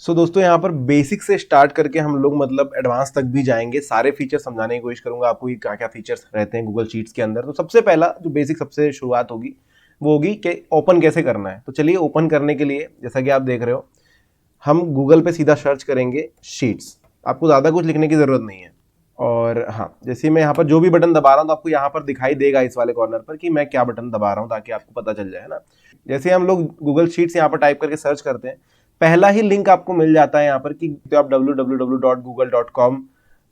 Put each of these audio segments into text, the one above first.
दोस्तों यहाँ पर बेसिक से स्टार्ट करके हम लोग मतलब एडवांस तक भी जाएंगे। सारे फीचर्स समझाने की कोशिश करूंगा आपको कि क्या क्या फीचर्स रहते हैं गूगल शीट्स के अंदर। तो सबसे पहला जो बेसिक सबसे शुरुआत होगी वो होगी कि ओपन कैसे करना है। तो चलिए ओपन करने के लिए जैसा कि आप देख रहे हो हम गूगल पे सीधा सर्च करेंगे शीट्स। आपको ज़्यादा कुछ लिखने की ज़रूरत नहीं है। और हाँ, जैसे मैं यहाँ पर जो भी बटन दबा रहा हूँ तो आपको यहाँ पर दिखाई देगा इस वाले कॉर्नर पर कि मैं क्या बटन दबा रहा हूँ, ताकि आपको पता चल जाए ना। जैसे हम लोग गूगल शीट्स यहाँ पर टाइप करके सर्च करते हैं, पहला ही लिंक आपको मिल जाता है यहाँ पर कि तो आप www.google.com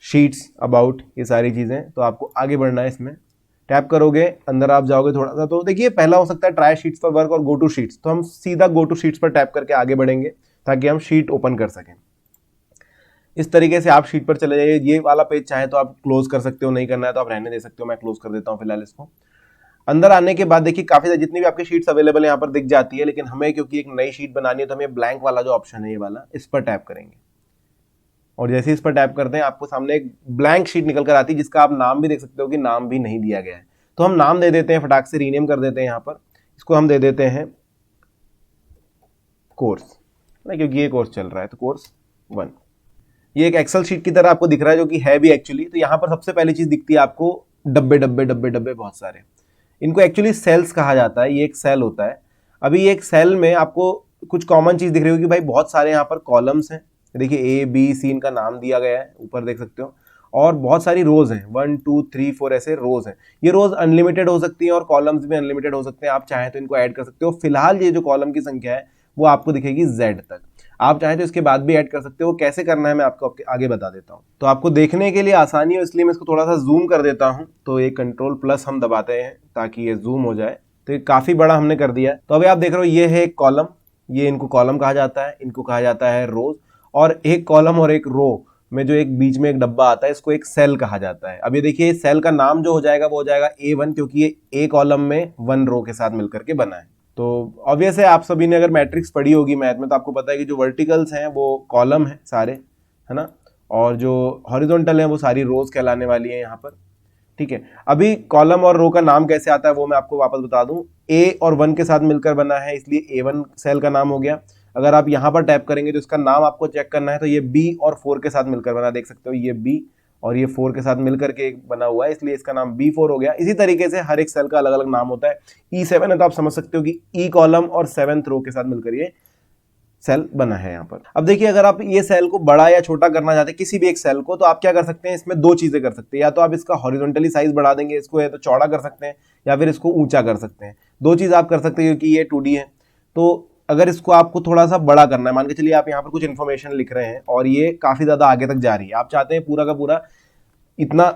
शीट्स अबाउट ये सारी चीज़ें। तो आपको आगे बढ़ना है, इसमें टैप करोगे, अंदर आप जाओगे थोड़ा सा। तो देखिए पहला हो सकता है ट्राई शीट्स पर वर्क और गो टू शीट्स। तो हम सीधा गो टू शीट्स पर टैप करके आगे बढ़ेंगे ताकि हम शीट ओपन कर सकें। इस तरीके से आप शीट पर चले जाइए। ये वाला पेज चाहे तो आप क्लोज कर सकते हो, नहीं करना है तो आप रहने दे सकते हो। मैं क्लोज कर देता हूँ फिलहाल इसको। अंदर आने के बाद देखिए काफी जितनी भी आपकी शीट्स अवेलेबल है यहाँ पर दिख जाती है, लेकिन हमें क्योंकि एक नई शीट बनानी है तो हमें ब्लैंक वाला जो ऑप्शन है ये वाला, इस पर टैप करेंगे। और जैसे इस पर टैप करते हैं आपको सामने एक ब्लैंक शीट निकल कर आती है, जिसका आप नाम भी देख सकते हो कि नाम भी नहीं दिया गया है। तो हम नाम दे देते हैं, फटाक से रीनेम कर देते हैं। यहाँ पर इसको हम दे देते हैं कोर्स, ना, क्योंकि ये कोर्स चल रहा है तो कोर्स 1। ये एक एक्सेल शीट की तरह आपको दिख रहा है, जो कि है भी एक्चुअली। तो यहाँ पर सबसे पहली चीज दिखती है आपको डब्बे डब्बे डब्बे डब्बे बहुत सारे। इनको एक्चुअली सेल्स कहा जाता है। ये एक सेल होता है। अभी एक सेल में आपको कुछ कॉमन चीज दिख रही होगी भाई, बहुत सारे यहाँ पर कॉलम्स हैं। देखिए ए बी सी इनका नाम दिया गया है, ऊपर देख सकते हो। और बहुत सारी रोज हैं, 1 2 3 4 ऐसे रोज हैं। ये रोज अनलिमिटेड हो सकती हैं और कॉलम्स भी अनलिमिटेड हो सकते हैं। आप चाहें तो इनको ऐड कर सकते हो। फिलहाल ये जो कॉलम की संख्या है वो आपको दिखेगी Z तक। आप चाहें तो इसके बाद भी ऐड कर सकते हो। कैसे करना है मैं आपको आगे बता देता हूं। तो आपको देखने के लिए आसानी हो इसलिए मैं इसको थोड़ा सा जूम कर देता हूं। तो ये कंट्रोल+ हम दबाते हैं ताकि ये जूम हो जाए। तो ये काफी बड़ा हमने कर दिया है। तो अभी आप देख रहे हो ये है एक कॉलम। ये इनको कॉलम कहा जाता है, इनको कहा जाता है रोज। और एक कॉलम और एक रो में जो एक बीच में एक डब्बा आता है, इसको एक सेल कहा जाता है। अब ये देखिए सेल का नाम जो हो जाएगा वो हो जाएगा A1, क्योंकि ये ए कॉलम में 1 रो के साथ मिलकर के बना है। तो ऑब्वियस है, आप सभी ने अगर मैट्रिक्स पढ़ी होगी मैथ में तो आपको पता है कि जो वर्टिकल्स हैं वो कॉलम है सारे, है ना, और जो हॉरिजॉन्टल हैं वो सारी रोज कहलाने वाली है यहाँ पर। ठीक है, अभी कॉलम और रो का नाम कैसे आता है वो मैं आपको वापस बता दूं। ए और 1 के साथ मिलकर बना है, इसलिए A1 सेल का नाम हो गया। अगर आप यहाँ पर टैप करेंगे तो इसका नाम आपको चेक करना है, तो ये B और 4 के साथ मिलकर बना, देख सकते हो ये B और ये 4 के साथ मिलकर के बना हुआ है, इसलिए इसका नाम B4 हो गया। इसी तरीके से हर एक सेल का अलग अलग नाम होता है। E7 है तो आप समझ सकते हो कि E कॉलम और 7th रो के साथ मिलकर ये सेल बना है यहाँ पर। अब देखिए अगर आप ये सेल को बड़ा या छोटा करना चाहते हैं किसी भी एक सेल को, तो आप क्या कर सकते हैं, इसमें दो चीजें कर सकते हैं। या तो आप इसका हॉरिजॉन्टली साइज बढ़ा देंगे, इसको या तो चौड़ा कर सकते हैं या फिर इसको ऊंचा कर सकते हैं। दो चीज आप कर सकते हैं क्योंकि ये 2D है। तो अगर इसको आपको थोड़ा सा बड़ा करना है, मान के चलिए आप यहाँ पर कुछ इन्फॉर्मेशन लिख रहे हैं और ये काफी ज्यादा आगे तक जा रही है, आप चाहते हैं पूरा का पूरा इतना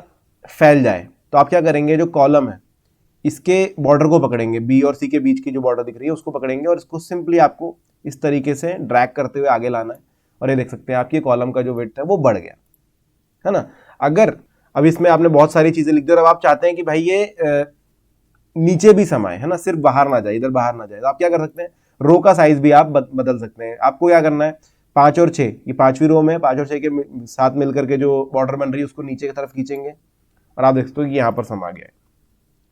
फैल जाए, तो आप क्या करेंगे, जो कॉलम है इसके बॉर्डर को पकड़ेंगे, बी और सी के बीच की जो बॉर्डर दिख रही है उसको पकड़ेंगे और इसको सिंपली आपको इस तरीके से ड्रैग करते हुए आगे लाना है। और ये देख सकते हैं आपकी कॉलम का जो विड्थ है वो बढ़ गया, है ना। अगर अब इसमें आपने बहुत सारी चीजें लिख दी और अब आप चाहते हैं कि भाई ये नीचे भी समाये, है ना, सिर्फ बाहर ना जाए, इधर बाहर ना जाए, तो आप क्या कर सकते हैं, रो का साइज भी आप बदल सकते हैं। आपको क्या करना है, 5 और 6, ये 5वीं रो में 5 और 6 के साथ मिलकर के जो बॉर्डर बन रही है उसको नीचे की तरफ खींचेंगे और आप देख सकते हो कि यहाँ पर समा गया है।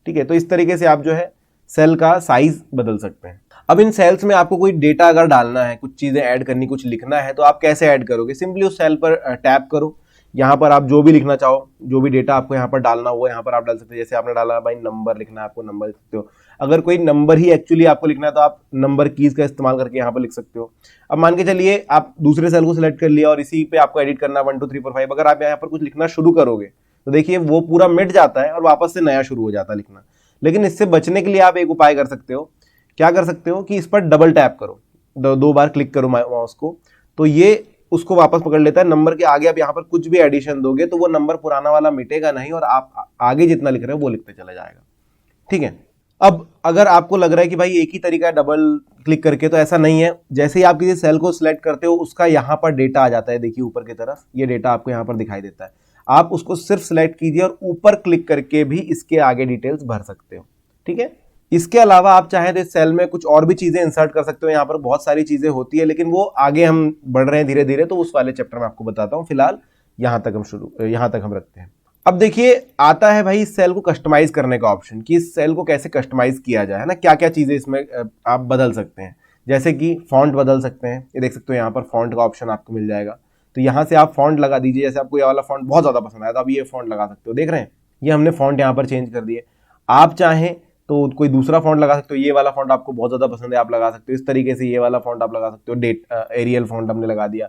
ठीक है, तो इस तरीके से आप जो है सेल का साइज बदल सकते हैं। अब इन सेल्स में आपको कोई डेटा अगर डालना है, कुछ चीजें ऐड करनी, कुछ लिखना है, तो आप कैसे ऐड करोगे, सिंपली उस सेल पर टैप करो। यहाँ पर आप जो भी लिखना चाहो, जो भी डेटा आपको यहाँ पर डालना हो यहाँ पर आप डाल सकते हो। जैसे आपने डाला भाई नंबर लिखना है, आपको नंबर लिख सकते हो। अगर कोई नंबर ही एक्चुअली आपको लिखना है तो आप नंबर कीज का इस्तेमाल करके यहाँ पर लिख सकते हो। अब मान के चलिए आप दूसरे सेल को सिलेक्ट कर लिया और इसी पे आपको एडिट करना 1 2 3 4 5, अगर आप यहाँ पर कुछ लिखना शुरू करोगे तो देखिए वो पूरा मिट जाता है और वापस से नया शुरू हो जाता है लिखना। लेकिन इससे बचने के लिए आप एक उपाय कर सकते हो। क्या कर सकते हो कि इस पर डबल टैप करो, दो बार क्लिक करो माउस को, तो ये उसको वापस पकड़ लेता है। नंबर के आगे आप यहाँ पर कुछ भी एडिशन दोगे तो वो नंबर पुराना वाला मिटेगा नहीं और आप आगे जितना लिख रहे हो वो लिखते चला जाएगा। ठीक है, अब अगर आपको लग रहा है कि भाई एक ही तरीका है डबल क्लिक करके, तो ऐसा नहीं है। जैसे ही आप किसी सेल को सिलेक्ट करते हो उसका यहाँ पर डेटा आ जाता है, देखिए ऊपर की तरफ ये डेटा आपको यहाँ पर दिखाई देता है। आप उसको सिर्फ सिलेक्ट कीजिए और ऊपर क्लिक करके भी इसके आगे डिटेल्स भर सकते हो। ठीक है, इसके अलावा आप चाहें तो इस सेल में कुछ और भी चीजें इंसर्ट कर सकते हो। यहाँ पर बहुत सारी चीजें होती है, लेकिन वो आगे हम बढ़ रहे हैं धीरे धीरे, तो उस वाले चैप्टर में आपको बताता हूँ। फिलहाल यहाँ तक हम रखते हैं। अब देखिए आता है भाई इस सेल को कस्टमाइज करने का ऑप्शन, कि इस सेल को कैसे कस्टमाइज किया जाए, है ना, क्या क्या चीजें इसमें आप बदल सकते हैं। जैसे कि फॉन्ट बदल सकते हैं, ये देख सकते हो यहाँ पर फॉन्ट का ऑप्शन आपको मिल जाएगा। तो यहाँ से आप फॉन्ट लगा दीजिए, जैसे आपको ये वाला फॉन्ट बहुत ज़्यादा पसंद आया तो आप ये फॉन्ट लगा सकते हो। देख रहे हैं, ये हमने फॉन्ट यहाँ पर चेंज कर दिए। आप चाहें तो कोई दूसरा फॉन्ट लगा सकते हो, ये वाला फॉन्ट आपको बहुत ज़्यादा पसंद है आप लगा सकते हो। इस तरीके से ये वाला फॉन्ट आप लगा सकते हो। एरियल फॉन्ट हमने लगा दिया,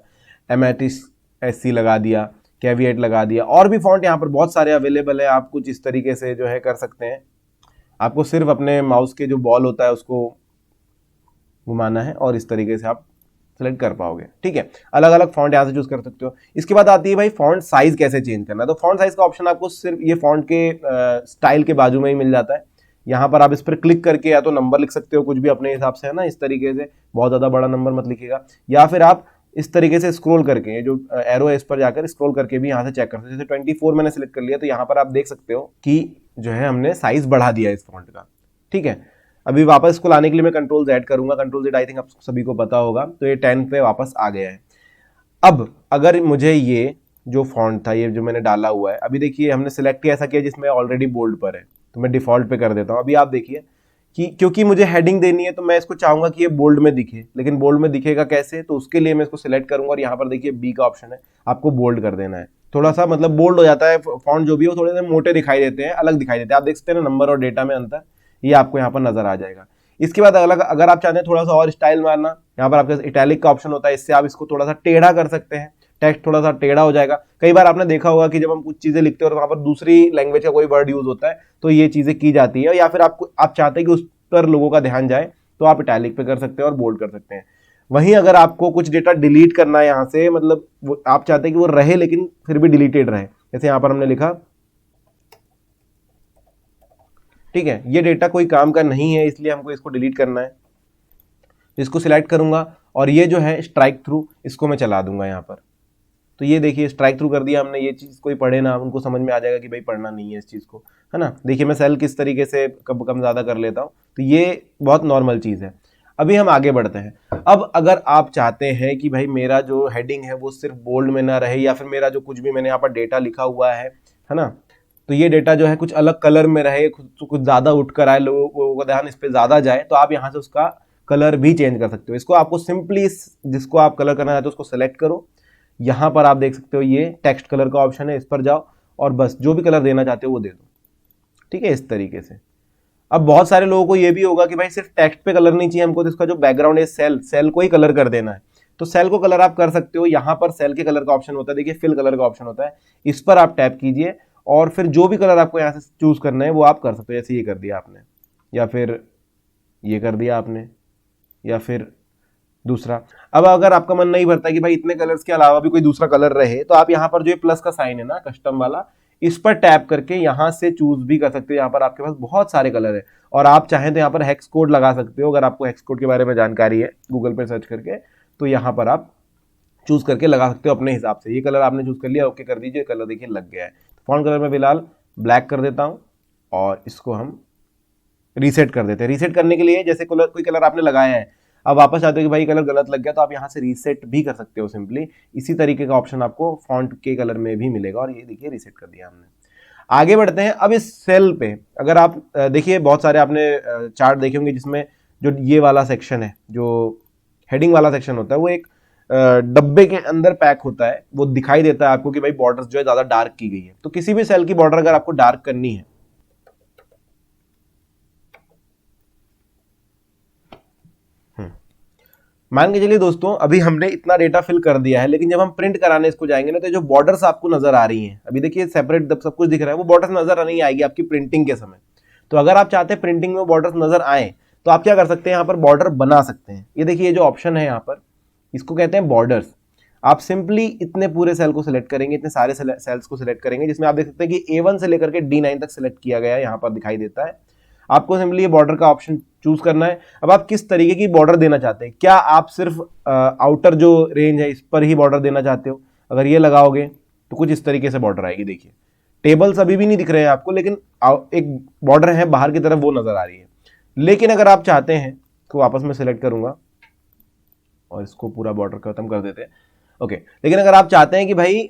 एमेटिस एससी लगा दिया, कैविएट लगा दिया, और भी फॉन्ट यहाँ पर बहुत सारे अवेलेबल है। आप कुछ इस तरीके से जो है कर सकते हैं। आपको सिर्फ अपने माउस के जो बॉल होता है उसको घुमाना है और इस तरीके से आप सेलेक्ट कर पाओगे। ठीक है, अलग अलग फॉन्ट यहाँ से चूज कर सकते हो। इसके बाद आती है भाई फॉन्ट साइज कैसे चेंज करना है। तो फॉन्ट साइज का ऑप्शन आपको सिर्फ ये फॉन्ट के स्टाइल के बाजू में ही मिल जाता है। यहाँ पर आप इस पर क्लिक करके या तो नंबर लिख सकते हो कुछ भी अपने हिसाब से, है ना, इस तरीके से, बहुत ज्यादा बड़ा नंबर मत लिखिएगा। या फिर आप इस तरीके से स्क्रॉल करके, जो एरो है इस पर जाकर स्क्रॉल करके भी यहाँ से चेक कर सकते हो। जैसे 24 मैंने सिलेक्ट कर लिया तो यहाँ पर आप देख सकते हो कि जो है हमने साइज बढ़ा दिया इस फॉन्ट का। ठीक है, अभी वापस इसको लाने के लिए मैं कंट्रोल Z करूंगा। कंट्रोल Z आई थिंक आप सभी को पता होगा। तो ये 10 पे वापस आ गया है। अब अगर मुझे ये जो फॉन्ट था, ये जो मैंने डाला हुआ है, अभी देखिए हमने सिलेक्ट ही ऐसा किया जिसमें ऑलरेडी बोल्ड पर है, तो मैं डिफॉल्ट पे कर देता हूँ। अभी आप देखिए कि क्योंकि मुझे हेडिंग देनी है तो मैं इसको चाहूंगा कि ये बोल्ड में दिखे, लेकिन बोल्ड में दिखेगा कैसे, तो उसके लिए मैं इसको सिलेक्ट करूंगा और यहाँ पर देखिए बी का ऑप्शन है, आपको बोल्ड कर देना है। थोड़ा सा मतलब बोल्ड हो जाता है, फॉन्ट जो भी हो थोड़े से मोटे दिखाई देते हैं, अलग दिखाई देते हैं। आप देख सकते हैं ना नंबर और डेटा में अंतर, ये आपको यहाँ पर नजर आ जाएगा। इसके बाद अगर आप चाहते हैं थोड़ा सा और स्टाइल मारना, यहाँ पर आपके इटैलिक का ऑप्शन होता है, इससे आप इसको थोड़ा सा टेढ़ा कर सकते हैं, टेक्स्ट थोड़ा सा टेढ़ा हो जाएगा। कई बार आपने देखा होगा कि जब हम कुछ चीजें लिखते हैं और वहां पर दूसरी लैंग्वेज का कोई वर्ड यूज होता है तो ये चीजें की जाती है, या फिर आप चाहते हैं कि उस पर लोगों का ध्यान जाए तो आप इटैलिक पे कर सकते हैं और बोल्ड कर सकते हैं। वहीं अगर आपको कुछ डेटा डिलीट करना है यहाँ से, मतलब आप चाहते हैं कि वो रहे लेकिन फिर भी डिलीटेड रहे, जैसे यहाँ पर हमने लिखा, ठीक है, ये डेटा कोई काम का नहीं है इसलिए हमको इसको डिलीट करना है, इसको सिलेक्ट करूंगा और ये जो है स्ट्राइक थ्रू, इसको मैं चला दूंगा यहाँ पर। तो ये देखिए स्ट्राइक थ्रू कर दिया हमने। ये चीज कोई पढ़े ना, उनको समझ में आ जाएगा कि भाई पढ़ना नहीं है इस चीज को, है ना। देखिए मैं सेल किस तरीके से कब कम ज्यादा कर लेता हूँ, तो ये बहुत नॉर्मल चीज है। अभी हम आगे बढ़ते हैं। अब अगर आप चाहते हैं कि भाई मेरा जो हेडिंग है वो सिर्फ बोल्ड में ना रहे, या फिर मेरा जो कुछ भी मैंने यहाँ पर डेटा लिखा हुआ है ना, तो ये डेटा जो है कुछ अलग कलर में रहे, कुछ ज्यादा उठकर आए, लोगों का ध्यान इस पे ज्यादा जाए, तो आप यहाँ से उसका कलर भी चेंज कर सकते हो। इसको आपको सिंपली जिसको आप कलर करना चाहते हो उसको सेलेक्ट करो। यहाँ पर आप देख सकते हो ये टेक्स्ट कलर का ऑप्शन है, इस पर जाओ और बस जो भी कलर देना चाहते हो वो दे दो। ठीक है, इस तरीके से। अब बहुत सारे लोगों को ये भी होगा कि भाई सिर्फ टेक्स्ट पे कलर नहीं चाहिए हमको, तो इसका जो बैकग्राउंड है सेल को ही कलर कर देना है। तो सेल को कलर आप कर सकते हो। यहाँ पर सेल के कलर का ऑप्शन होता है, देखिए फिल कलर का ऑप्शन होता है, इस पर आप टैप कीजिए और फिर जो भी कलर आपको यहाँ से चूज करना है वो आप कर सकते हो। जैसे ये कर दिया आपने, या फिर ये कर दिया आपने, या फिर दूसरा। अब अगर आपका मन नहीं भरता कि भाई इतने कलर्स के अलावा भी कोई दूसरा कलर रहे, तो आप यहाँ पर जो ये प्लस का साइन है ना, कस्टम वाला, इस पर टैप करके यहाँ से चूज भी कर सकते हो। यहाँ पर आपके पास बहुत सारे कलर है और आप चाहें तो यहाँ पर हेक्स कोड लगा सकते हो। अगर आपको हेक्स कोड के बारे में जानकारी है, गूगल पर सर्च करके, तो यहाँ पर आप चूज करके लगा सकते हो अपने हिसाब से। ये कलर आपने चूज कर लिया, ओके कर दीजिए, कलर देखिए लग गया है। फॉन्ट कलर में फिलहाल ब्लैक कर देता हूँ और इसको हम रीसेट कर देते हैं। रीसेट करने के लिए जैसे कोई कलर आपने लगाया है, अब वापस चाहते हो कि भाई कलर गलत लग गया, तो आप यहाँ से रीसेट भी कर सकते हो सिंपली। इसी तरीके का ऑप्शन आपको फॉन्ट के कलर में भी मिलेगा और ये देखिए रीसेट कर दिया हमने। आगे बढ़ते हैं। अब इस सेल पे अगर आप देखिए बहुत सारे आपने चार्ट देखे होंगे जिसमें जो ये वाला सेक्शन है, जो हेडिंग वाला सेक्शन होता है, वो एक डब्बे के अंदर पैक होता है। वो दिखाई देता है आपको कि भाई बॉर्डर्स जो है ज्यादा डार्क की गई है। तो किसी भी सेल की बॉर्डर अगर आपको डार्क करनी है, मान के चलिए दोस्तों अभी हमने इतना डेटा फिल कर दिया है, लेकिन जब हम प्रिंट कराने इसको जाएंगे ना, तो जो बॉर्डर्स आपको नजर आ रही हैं, अभी देखिए सेपरेट सब कुछ दिख रहा है, वो बॉर्डर्स नजर नहीं आएगी आपकी प्रिंटिंग के समय। तो अगर आप चाहते हैं प्रिंटिंग में बॉर्डर्स नजर आए, तो आप क्या कर सकते हैं, यहाँ पर बॉर्डर बना सकते हैं। ये देखिए ये जो ऑप्शन है यहाँ पर, इसको कहते हैं बॉर्डर्स। आप सिंपली इतने पूरे सेल को सिलेक्ट करेंगे, इतने सारे सेल्स को सिलेक्ट करेंगे, जिसमें आप देख सकते हैं कि A1 से लेकर के D9 तक सिलेक्ट किया गया है, यहाँ पर दिखाई देता है। आपको सिंपली ये बॉर्डर का ऑप्शन चूज करना है। अब आप किस तरीके की बॉर्डर देना चाहते हैं, क्या आप सिर्फ आउटर जो रेंज है इस पर ही बॉर्डर देना चाहते हो? अगर ये लगाओगे तो कुछ इस तरीके से बॉर्डर आएगी। देखिए टेबल्स अभी भी नहीं दिख रहे हैं आपको, लेकिन एक बॉर्डर है बाहर की तरफ, वो नजर आ रही है। लेकिन अगर आप चाहते हैं तो वापस में सिलेक्ट करूंगा और इसको पूरा बॉर्डर खत्म कर देते हैं। ओके, लेकिन अगर आप चाहते हैं कि भाई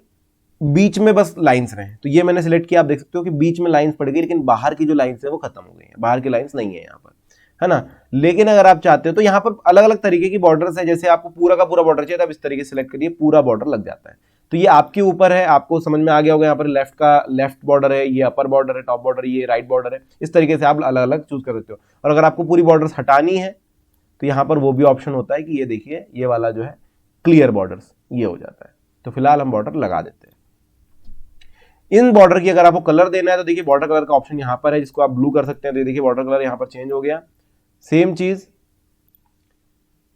बीच में बस लाइंस रहे, तो ये मैंने सिलेक्ट किया। आप देख सकते हो कि बीच में लाइंस पड़ गई, लेकिन बाहर की जो लाइंस है वो खत्म हो गई है, बाहर की लाइंस नहीं है यहाँ पर, है ना। लेकिन अगर आप चाहते हो तो यहाँ पर अलग अलग तरीके की बॉर्डर्स है, जैसे आपको पूरा का पूरा बॉर्डर चाहिए तो आप इस तरीके से सिलेक्ट करिए, पूरा बॉर्डर लग जाता है। तो ये आपके ऊपर है, आपको समझ में आ गया होगा। यहाँ पर लेफ्ट का लेफ्ट बॉर्डर है, ये अपर बॉर्डर है, टॉप बॉर्डर, ये राइट बॉर्डर है। इस तरीके से आप अलग अलग चूज कर सकते हो। और अगर आपको पूरी बॉर्डर्स हटानी है तो यहाँ पर वो भी ऑप्शन होता है कि ये देखिए, ये वाला जो है क्लियर बॉर्डर्स, ये हो जाता है। तो फिलहाल हम बॉर्डर लगा देते हैं। इन बॉर्डर की अगर आपको कलर देना है तो देखिए बॉर्डर कलर का ऑप्शन यहाँ पर है, जिसको आप ब्लू कर सकते हैं। तो देखिए बॉर्डर कलर यहाँ पर चेंज हो गया। सेम चीज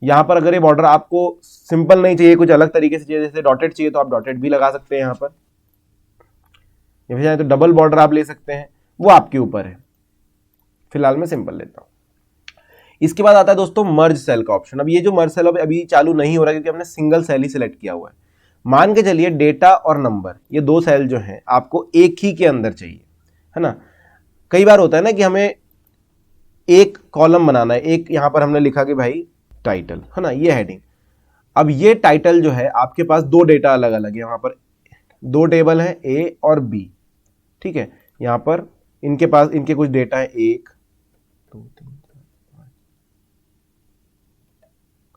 यहां पर, अगर ये बॉर्डर आपको सिंपल नहीं चाहिए, कुछ अलग तरीके से चाहिए, जैसे डॉटेड चाहिए तो आप डॉटेड भी लगा सकते हैं यहाँ पर, या फिर तो डबल बॉर्डर आप ले सकते हैं, वो आपके ऊपर है। फिलहाल मैं सिंपल लेता हूं। इसके बाद आता है दोस्तों मर्ज सेल का ऑप्शन। अब ये जो मर्ज सेल अभी चालू नहीं हो रहा क्योंकि हमने सिंगल सेल ही सिलेक्ट किया हुआ है। मान के चलिए डेटा और नंबर, ये दो सेल जो हैं आपको एक ही के अंदर चाहिए, है ना। कई बार होता है ना कि हमें एक कॉलम बनाना है, एक यहां पर हमने लिखा कि भाई टाइटल, है ना, ये हेडिंग। अब ये टाइटल जो है आपके पास दो डेटा अलग अलग है, यहां पर दो टेबल है ए और बी, ठीक है। यहां पर इनके पास इनके कुछ डेटा है, 1 2 3 4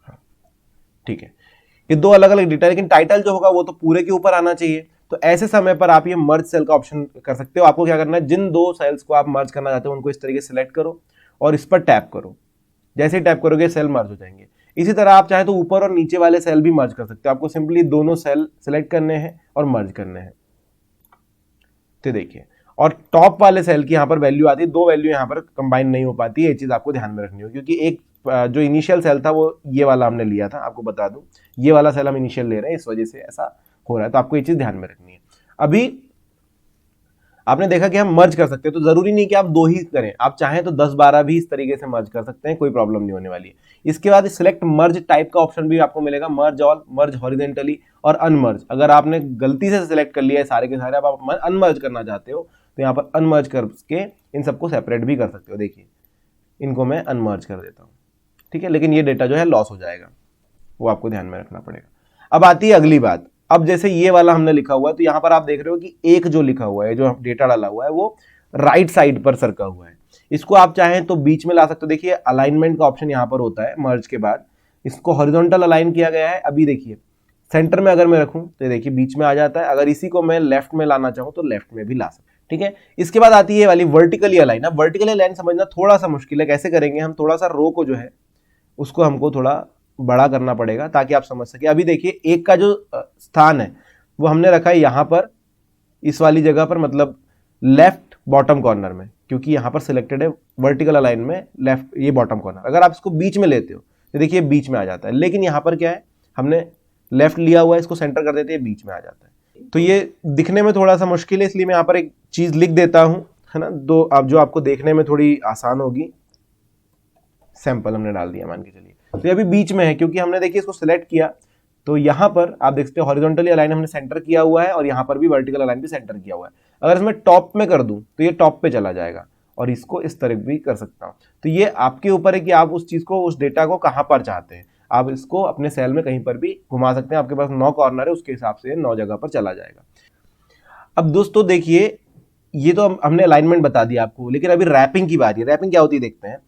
5, ठीक है। ये दो अलग अलग डेटा, लेकिन टाइटल जो होगा वो तो पूरे के ऊपर आना चाहिए। तो ऐसे समय पर आप ये मर्ज सेल का ऑप्शन कर सकते हो। आपको क्या करना है, जिन दो सेल्स को आप मर्ज करना चाहते हो उनको इस तरीके से सिलेक्ट करो और इस पर टैप करो। जैसे ही टैप करोगे सेल मर्ज हो जाएंगे। इसी तरह आप चाहे तो ऊपर और नीचे वाले सेल भी मर्ज कर सकते हो। आपको सिंपली दोनों सेल सिलेक्ट करने हैं और मर्ज करने हैं। तो देखिए, और टॉप वाले सेल की यहां पर वैल्यू आती है, दो वैल्यू यहां पर कंबाइन नहीं हो पाती है। ये चीज आपको ध्यान में रखनी होगी, क्योंकि एक जो इनिशियल सेल था वो ये वाला हमने लिया था। आपको बता दूं, ये वाला सेल हम इनिशियल ले रहे हैं, इस वजह से ऐसा हो रहा है। तो आपको ये चीज ध्यान में रखनी है। अभी आपने देखा कि हम मर्ज कर सकते हैं, तो जरूरी नहीं कि आप दो ही करें, आप चाहें तो 10-12 भी इस तरीके से मर्ज कर सकते हैं, कोई प्रॉब्लम नहीं होने वाली है। इसके बाद सिलेक्ट मर्ज टाइप का ऑप्शन भी आपको मिलेगा, मर्ज ऑल, मर्ज हॉरिजॉन्टली और अनमर्ज। अगर आपने गलती से सिलेक्ट कर लिया है सारे के सारे, अब आप अनमर्ज करना चाहते हो तो यहाँ पर अनमर्ज करके इन सबको सेपरेट भी कर सकते हो। देखिए इनको मैं अनमर्ज कर देता हूँ, ठीक है, लेकिन ये डेटा जो है लॉस हो जाएगा, वो आपको ध्यान में रखना पड़ेगा। अब आती है अगली बात। अब जैसे ये वाला हमने लिखा हुआ है, तो यहां पर आप देख रहे हो कि एक जो लिखा हुआ है, जो डेटा डाला हुआ है, वो राइट साइड पर सरका हुआ है। इसको आप चाहें तो बीच में ला सकते हो। देखिए अलाइनमेंट का ऑप्शन यहां पर होता है मर्ज के बाद, इसको हॉरिजॉन्टल अलाइन किया गया है। अभी देखिए सेंटर में अगर मैं रखूं तो देखिए बीच में आ जाता है। अगर इसी को मैं लेफ्ट में लाना चाहूं तो लेफ्ट में भी ला सकते, ठीक है। इसके बाद आती है वाली वर्टिकली अलाइन। अब वर्टिकली अलाइन समझना थोड़ा सा मुश्किल है। कैसे करेंगे हम, थोड़ा सा रो को जो है उसको हमको थोड़ा बड़ा करना पड़ेगा ताकि आप समझ सके। अभी देखिए एक का जो स्थान है वो हमने रखा है यहां पर, इस वाली जगह पर, मतलब लेफ्ट बॉटम कॉर्नर में, क्योंकि यहां पर सिलेक्टेड है वर्टिकल अलाइन में लेफ्ट, ये बॉटम कॉर्नर। अगर आप इसको बीच में लेते हो तो देखिए बीच में आ जाता है, लेकिन यहां पर क्या है, हमने लेफ्ट लिया हुआ है, इसको सेंटर कर देते हैं, बीच में आ जाता है। तो ये दिखने में थोड़ा सा मुश्किल है, इसलिए मैं यहां पर एक चीज लिख देता हूं, है ना, दो अब जो आपको देखने में थोड़ी आसान होगी। सैंपल हमने डाल दिया मान के चलिए। तो ये अभी बीच में है क्योंकि हमने देखिए इसको सिलेक्ट किया, तो यहां पर आप देख सकते हो हॉरिजॉन्टली अलाइन हमने सेंटर किया हुआ है और यहां पर भी वर्टिकल अलाइन भी सेंटर किया हुआ है। अगर इसमें टॉप में कर दूं तो ये टॉप पे चला जाएगा, और इसको इस तरह भी कर सकता हूं। तो ये आपके ऊपर है कि आप उस चीज को, उस डेटा को कहां पर चाहते हैं। आप इसको अपने सेल में कहीं पर भी घुमा सकते हैं। आपके पास 9 कॉर्नर है, उसके हिसाब से 9 जगह पर चला जाएगा। अब दोस्तों देखिए, ये तो हमने अलाइनमेंट बता दिया आपको, लेकिन अभी रैपिंग की बात है। रैपिंग क्या होती है देखते हैं।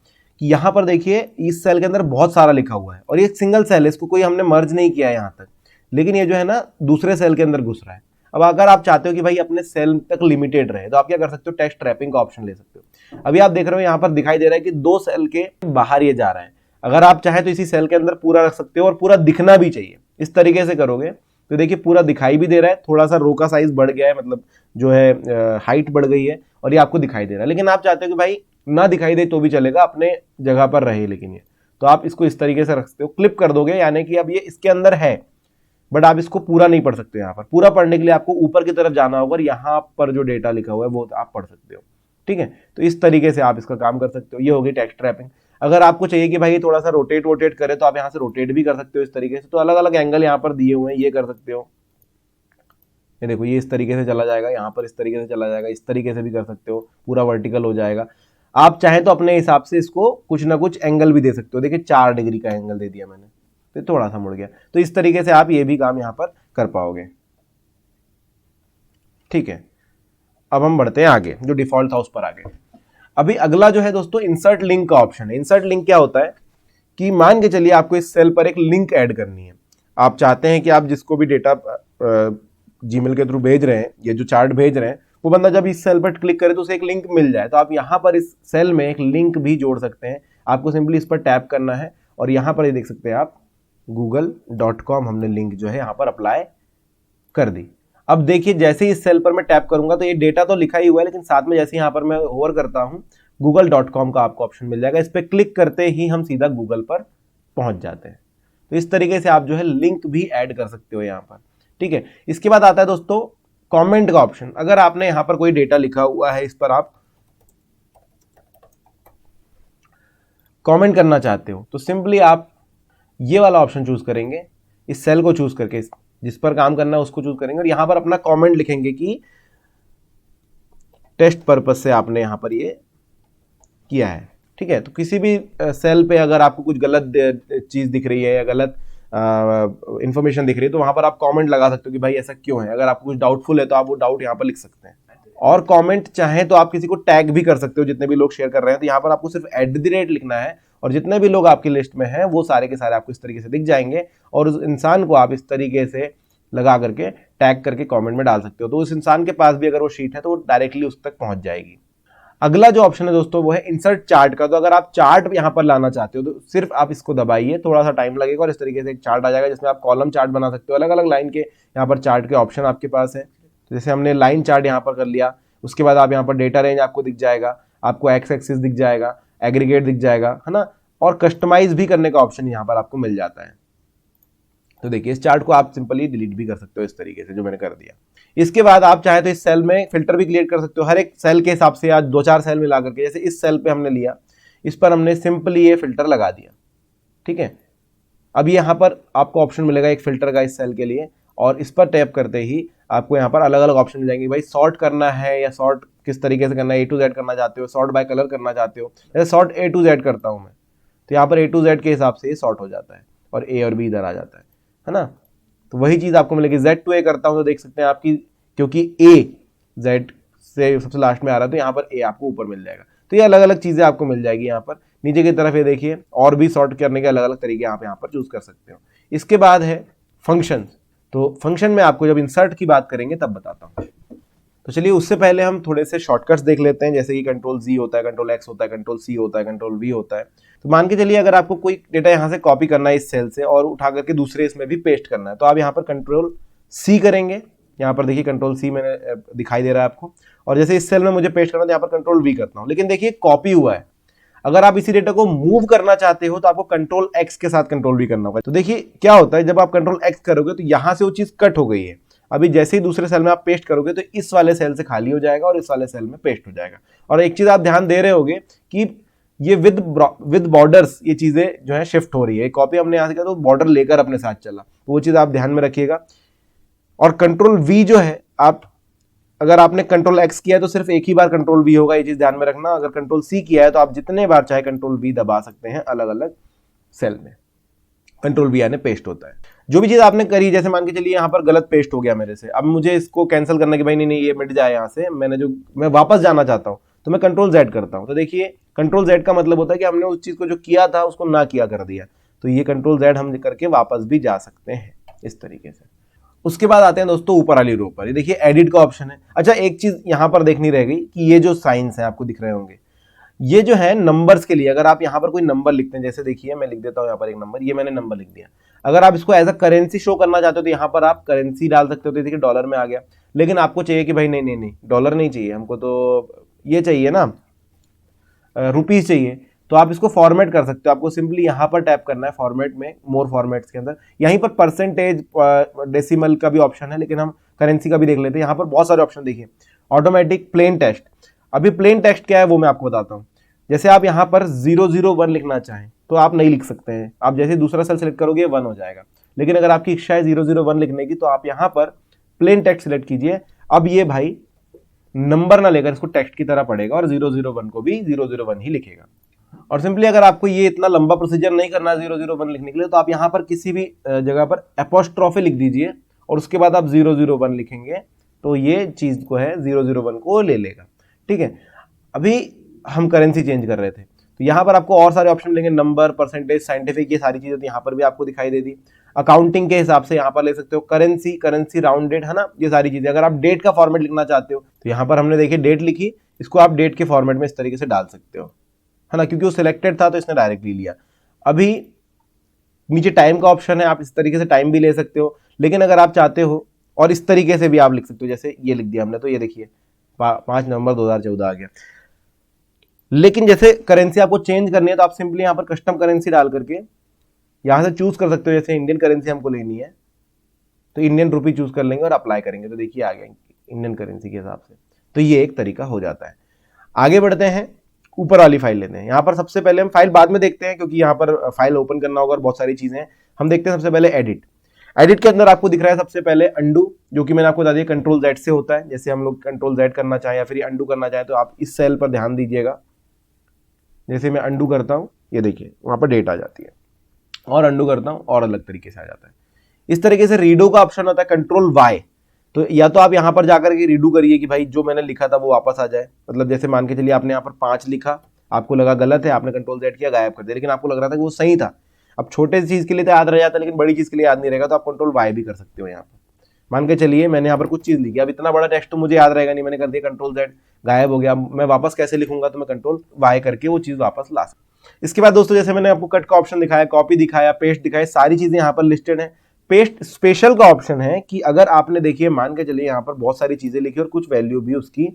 कि यहां पर देखिए इस सेल के अंदर बहुत सारा लिखा हुआ है और ये सिंगल सेल है, इसको कोई हमने मर्ज नहीं किया है यहां तक, लेकिन ये जो है ना दूसरे सेल के अंदर घुस रहा है। अब अगर आप चाहते हो कि भाई अपने सेल तक लिमिटेड रहे, तो आप क्या कर सकते हो, टेक्स्ट रैपिंग का ऑप्शन ले सकते हो। अभी आप देख रहे हो यहां पर दिखाई दे रहा है कि 2 सेल के बाहर ये जा रहा है। अगर आप चाहे तो इसी सेल के अंदर पूरा रख सकते हो और पूरा दिखना भी चाहिए। इस तरीके से करोगे तो देखिए पूरा दिखाई भी दे रहा है, थोड़ा सा रो का साइज बढ़ गया है, मतलब जो है हाइट बढ़ गई है और ये आपको दिखाई दे रहा है। लेकिन आप चाहते हो कि भाई ना दिखाई दे तो भी चलेगा, अपने जगह पर रहे, लेकिन ये तो आप इसको इस तरीके से रख सकते हो, क्लिप कर दोगे, यानी कि अब ये इसके अंदर है बट आप इसको पूरा नहीं पढ़ सकते। यहाँ पर पूरा पढ़ने के लिए आपको ऊपर की तरफ जाना होगा और यहाँ पर जो डेटा लिखा हुआ है वो आप पढ़ सकते हो, ठीक है। तो इस तरीके से आप इसका काम कर सकते हो। ये होगी टेक्स्ट रैपिंग। अगर आपको चाहिए कि भाई थोड़ा सा रोटेट करे तो आप यहाँ से रोटेट भी कर सकते हो इस तरीके से। तो अलग अलग एंगल यहाँ पर दिए हुए हैं, ये कर सकते हो। ये देखो ये इस तरीके से चला जाएगा, यहाँ पर इस तरीके से चला जाएगा, इस तरीके से भी कर सकते हो, पूरा वर्टिकल हो जाएगा। आप चाहें तो अपने हिसाब से इसको कुछ ना कुछ एंगल भी दे सकते हो। देखिए 4 डिग्री का एंगल दे दिया मैंने, तो थोड़ा सा मुड़ गया। तो इस तरीके से आप ये भी काम यहां पर कर पाओगे, ठीक है। अब हम बढ़ते हैं आगे, जो डिफॉल्ट था उस पर आगे। अभी अगला जो है दोस्तों इंसर्ट लिंक का ऑप्शन है। इंसर्ट लिंक क्या होता है कि मान के चलिए आपको इस सेल पर एक लिंक ऐड करनी है। आप चाहते हैं कि आप जिसको भी डेटा जीमेल के थ्रू भेज रहे हैं, ये जो चार्ट भेज रहे हैं, वो बंदा जब इस सेल पर क्लिक करे तो उसे एक लिंक मिल जाए। तो आप यहां पर इस सेल में एक लिंक भी जोड़ सकते हैं। आपको सिंपली इस पर टैप करना है और यहां पर ये देख सकते हैं आप google.com हमने लिंक जो है यहां पर अप्लाई कर दी। अब देखिए जैसे ही इस सेल पर मैं टैप करूंगा तो ये डेटा तो लिखा ही हुआ है, लेकिन साथ में जैसे यहां पर मैं होवर करता हूं google.com का आपको ऑप्शन मिल जाएगा। इस पर क्लिक करते ही हम सीधा गूगल पर पहुंच जाते हैं। तो इस तरीके से आप जो है लिंक भी ऐड कर सकते हो यहां पर, ठीक है। इसके बाद आता है दोस्तों कमेंट का ऑप्शन। अगर आपने यहां पर कोई डेटा लिखा हुआ है, इस पर आप कमेंट करना चाहते हो, तो सिंपली आप ये वाला ऑप्शन चूज करेंगे। इस सेल को चूज करके जिस पर काम करना है उसको चूज करेंगे और यहां पर अपना कमेंट लिखेंगे कि टेस्ट पर्पस से आपने यहां पर ये किया है, ठीक है। तो किसी भी सेल पे अगर आपको कुछ गलत चीज दिख रही है या गलत इंफॉर्मेशन दिख रही है तो वहां पर आप कमेंट लगा सकते हो कि भाई ऐसा क्यों है। अगर आपको कुछ डाउटफुल है तो आप वो डाउट यहाँ पर लिख सकते हैं। और कमेंट चाहे तो आप किसी को टैग भी कर सकते हो, जितने भी लोग शेयर कर रहे हैं। तो यहाँ पर आपको सिर्फ @ लिखना है और जितने भी लोग आपकी लिस्ट में हैं वो सारे के सारे आपको इस तरीके से दिख जाएंगे और उस इंसान को आप इस तरीके से लगा करके टैग करके कमेंट में डाल सकते हो। तो उस इंसान के पास भी अगर वो शीट है तो वो डायरेक्टली उस तक पहुंच जाएगी। अगला जो ऑप्शन है दोस्तों वो है इंसर्ट चार्ट का। तो अगर आप चार्ट यहां पर लाना चाहते हो तो सिर्फ आप इसको दबाइए, थोड़ा सा टाइम लगेगा और इस तरीके से एक चार्ट आ जाएगा जिसमें आप कॉलम चार्ट बना सकते हो। अलग अलग लाइन के यहाँ पर चार्ट के ऑप्शन आपके पास है। तो जैसे हमने लाइन चार्ट यहाँ पर कर लिया, उसके बाद आप यहाँ पर डेटा रेंज आपको दिख जाएगा, आपको एक्स एक्सिस दिख जाएगा, एग्रीगेट दिख जाएगा, है ना। और कस्टमाइज भी करने का ऑप्शन यहाँ पर आपको मिल जाता है। तो देखिए इस चार्ट को आप सिंपली डिलीट भी कर सकते हो इस तरीके से जो मैंने कर दिया। इसके बाद आप चाहे तो इस सेल में फिल्टर भी क्रिएट कर सकते हो, हर एक सेल के हिसाब से, आज 2-4 सेल मिला करके। जैसे इस सेल पे हमने लिया, इस पर हमने सिंपली ये फिल्टर लगा दिया, ठीक है। अब यहाँ पर आपको ऑप्शन मिलेगा एक फिल्टर का इस सेल के लिए और इस पर टैप करते ही आपको यहाँ पर अलग अलग ऑप्शन मिल जाएंगे। भाई सॉर्ट करना है या सॉर्ट किस तरीके से करना है, A to Z करना चाहते हो, सॉर्ट बाय कलर करना चाहते हो। जैसे सॉर्ट A to Z करता हूँ मैं, तो यहाँ पर A to Z के हिसाब से ये सॉर्ट हो जाता है और A और B इधर आ जाता है ना। तो वही चीज आपको मिलेगी। Z to A करता हूं तो देख सकते हैं आपकी, क्योंकि A Z से सबसे लास्ट में आ रहा है तो यहाँ पर A आपको ऊपर मिल जाएगा। तो ये अलग अलग चीजें आपको मिल जाएगी यहाँ पर नीचे की तरफ। ये देखिए और भी सॉर्ट करने के अलग अलग तरीके आप यहाँ पर चूज कर सकते हो। इसके बाद है फंक्शन। तो फंक्शन में आपको जब इंसर्ट की बात करेंगे तब बताता हूँ। तो चलिए उससे पहले हम थोड़े से शॉर्टकट्स देख लेते हैं। जैसे कि Ctrl+Z होता है, Ctrl+X होता है, Ctrl+C होता है, Ctrl+V होता है। तो मान के चलिए अगर आपको कोई डेटा यहाँ से कॉपी करना है इस सेल से और उठा करके दूसरे इसमें भी पेस्ट करना है, तो आप यहाँ पर Ctrl+C करेंगे। यहाँ पर देखिए Ctrl+C मैंने दिखाई दे रहा है आपको। और जैसे इस सेल में मुझे पेस्ट करना है तो यहाँ पर Ctrl+V करता हूँ, लेकिन देखिए कॉपी हुआ है। अगर आप इसी डेटा को मूव करना चाहते हो तो आपको Ctrl+X के साथ Ctrl+V करना होगा। तो देखिए क्या होता है, जब आप Ctrl+X करोगे तो यहाँ से वो चीज कट हो गई है। अभी जैसे ही दूसरे सेल में आप पेस्ट करोगे तो इस वाले सेल से खाली हो जाएगा और इस वाले सेल में पेस्ट हो जाएगा। और एक चीज आप ध्यान दे रहे होगे कि ये विद बॉर्डर्स ये चीजें जो है शिफ्ट हो रही है। कॉपी हमने यहां से किया तो बॉर्डर लेकर अपने साथ चला, तो वो चीज आप ध्यान में रखिएगा। और Ctrl+V जो है, आप अगर आपने Ctrl+X किया है तो सिर्फ एक ही बार Ctrl+V होगा, ये चीज ध्यान में रखना। अगर Ctrl+C किया है तो आप जितने बार चाहे Ctrl+V दबा सकते हैं अलग अलग सेल में। Ctrl+V यानी पेस्ट होता है। जो भी चीज आपने करी, जैसे मान के चलिए यहाँ पर गलत पेस्ट हो गया मेरे से, अब मुझे इसको कैंसिल करना कि भाई नहीं ये मिट जाए यहाँ से, मैं वापस जाना चाहता हूँ, तो मैं Ctrl+Z करता हूँ। तो देखिए Ctrl+Z का मतलब होता है कि हमने उस चीज को जो किया था उसको ना किया कर दिया। तो ये Ctrl+Z हम करके वापस भी जा सकते हैं इस तरीके से। उसके बाद आते हैं दोस्तों ऊपर वाली रो पर। ये देखिए एडिट का ऑप्शन है। अच्छा एक चीज यहाँ पर देखनी रह गई कि ये जो साइंस है आपको दिख रहे होंगे, ये जो है नंबर्स के लिए। अगर आप यहाँ पर कोई नंबर लिखते हैं, जैसे देखिए मैं लिख देता हूँ यहाँ पर एक नंबर, ये मैंने नंबर लिख दिया। अगर आप इसको एज अ करेंसी शो करना चाहते हो तो यहाँ पर आप करेंसी डाल सकते हो। तो देखिए डॉलर में आ गया, लेकिन आपको चाहिए कि भाई नहीं डॉलर नहीं चाहिए हमको, तो ये चाहिए ना रुपीज चाहिए, तो आप इसको फॉर्मेट कर सकते हो। आपको सिंपली यहाँ पर टैप करना है फॉर्मेट में, मोर फॉर्मेट्स के अंदर। यहीं पर परसेंटेज डेसिमल का भी ऑप्शन है, लेकिन हम करेंसी का भी देख लेते हैं। यहाँ पर बहुत सारे ऑप्शन देखिए। Automatic plain text. अभी प्लेन टेक्स्ट क्या है वो मैं आपको बताता हूँ। जैसे आप यहाँ पर 001 लिखना चाहें तो आप नहीं लिख सकते हैं। आप जैसे दूसरा सेल सेलेक्ट करोगे 1 हो जाएगा। लेकिन अगर आपकी इच्छा है 001 लिखने की तो आप यहाँ पर प्लेन टेक्स्ट सिलेक्ट कीजिए। अब ये भाई नंबर ना लेकर इसको टेक्स्ट की तरह पढ़ेगा और 001 को भी 001 ही लिखेगा। और सिंपली अगर आपको ये इतना लंबा प्रोसीजर नहीं करना है 001 लिखने के लिए, तो आप यहाँ पर किसी भी जगह पर एपोस्ट्रोफी लिख दीजिए और उसके बाद आप 001 लिखेंगे तो ये चीज को है 001 को ले लेगा। ठीक है। अभी हम करेंसी चेंज कर रहे थे। तो यहाँ पर आपको और सारे ऑप्शन मिलेंगे, नंबर, परसेंटेज, साइंटिफिक, ये सारी चीजें तो यहाँ पर भी आपको दिखाई दे दी। अकाउंटिंग के हिसाब से यहाँ पर ले सकते हो, करेंसी, करेंसी राउंडेड, है ना, ये सारी चीजें। अगर आप डेट का फॉर्मेट लिखना चाहते हो तो यहाँ पर हमने देखिए डेट लिखी, इसको आप डेट के फॉर्मेट में इस तरीके से डाल सकते हो, है ना, क्योंकि वो सिलेक्टेड था तो इसने डायरेक्टली लिया। अभी नीचे टाइम का ऑप्शन है, आप इस तरीके से टाइम भी ले सकते हो, लेकिन अगर आप चाहते हो और इस तरीके से भी आप लिख सकते हो, जैसे ये लिख दिया हमने, तो ये देखिए 5 नवंबर 2014 आ गया। लेकिन जैसे करेंसी आपको चेंज करनी है तो आप सिंपली यहाँ पर कस्टम करेंसी डाल करके यहाँ से चूज कर सकते हो। जैसे इंडियन करेंसी हमको लेनी है तो इंडियन रुपी चूज कर लेंगे और अप्लाई करेंगे, तो देखिए आ गया इंडियन करेंसी के हिसाब से। तो ये एक तरीका हो जाता है। आगे बढ़ते हैं, ऊपर वाली फाइल लेते हैं। यहाँ पर सबसे पहले हम फाइल बाद में देखते हैं क्योंकि यहाँ पर फाइल ओपन करना होगा और बहुत सारी चीजें हैं। हम देखते हैं सबसे पहले एडिट। एडिट के अंदर आपको दिख रहा है सबसे पहले अंडू, जो कि मैंने आपको बता दिया कंट्रोल Z से होता है। जैसे हम लोग कंट्रोल Z करना चाहें या फिर अंडू करना चाहें तो आप इस सेल पर ध्यान दीजिएगा। जैसे मैं अंडू करता हूं, ये देखिए वहां पर डेट आ जाती है, और अंडू करता हूं और अलग तरीके से आ जाता है। इस तरीके से रीडो का ऑप्शन होता है कंट्रोल Y। तो या तो आप यहां पर जाकर के रीडू करिए कि भाई जो मैंने लिखा था वो वापस आ जाए। मतलब जैसे मान के चलिए आपने यहाँ पर 5 लिखा, आपको लगा गलत है, आपने कंट्रोल Z किया, गायब कर दिया, लेकिन आपको लग रहा था कि वो सही था। अब छोटे चीज के लिए तो याद रह जाता है लेकिन बड़ी चीज के लिए याद नहीं रहेगा, तो आप कंट्रोल Y भी कर सकते हो। यहाँ पर मान के चलिए मैंने यहाँ पर कुछ चीज लिखी, अब इतना बड़ा टेक्स्ट तो मुझे याद रहेगा नहीं, मैंने कर दिया कंट्रोल Z, गायब हो गया। मैं वापस कैसे लिखूंगा, तो मैं कंट्रोल Y करके वो चीज वापस ला सकता। इसके बाद दोस्तों जैसे मैंने आपको कट का ऑप्शन दिखाया, कॉपी दिखाया, पेस्ट दिखाया, सारी चीजें यहाँ पर लिस्टेड है। पेस्ट स्पेशल का ऑप्शन है कि अगर आपने देखिए मान के चलिए यहाँ पर बहुत सारी चीजें लिखी और कुछ वैल्यू भी उसकी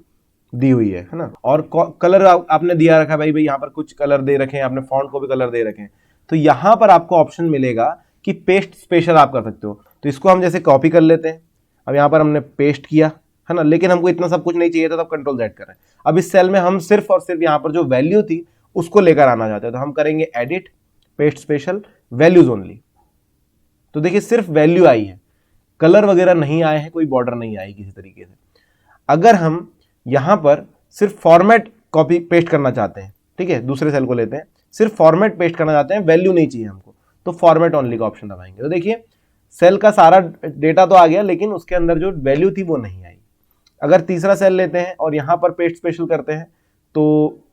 दी हुई है ना, और कलर आपने दिया रखा भाई यहाँ पर कुछ कलर दे रखे हैं, आपने फॉन्ट को भी कलर दे रखे हैं, तो यहाँ पर आपको ऑप्शन मिलेगा कि पेस्ट स्पेशल आप कर सकते हो। तो इसको हम जैसे कॉपी कर लेते हैं, अब यहाँ पर हमने पेस्ट किया, है ना, लेकिन हमको इतना सब कुछ नहीं चाहिए था तो कंट्रोल Z कर रहे हैं। अब इस सेल में हम सिर्फ और सिर्फ यहाँ पर जो वैल्यू थी उसको लेकर आना चाहते हैं, तो हम करेंगे edit, paste special, values only. तो देखिए सिर्फ वैल्यू आई है, कलर वगैरह नहीं आए हैं, कोई बॉर्डर नहीं आई किसी तरीके से। अगर हम यहां पर सिर्फ फॉर्मेट कॉपी पेस्ट करना चाहते हैं, ठीक है, दूसरे सेल को लेते हैं, सिर्फ फॉर्मेट पेस्ट करना चाहते हैं, वैल्यू नहीं चाहिए हमको, तो फॉर्मेट ओनली का ऑप्शन दबाएंगे। तो देखिए सेल का सारा डेटा तो आ गया लेकिन उसके अंदर जो वैल्यू थी वो नहीं आई। अगर तीसरा सेल लेते हैं और यहां पर पेस्ट स्पेशल करते हैं तो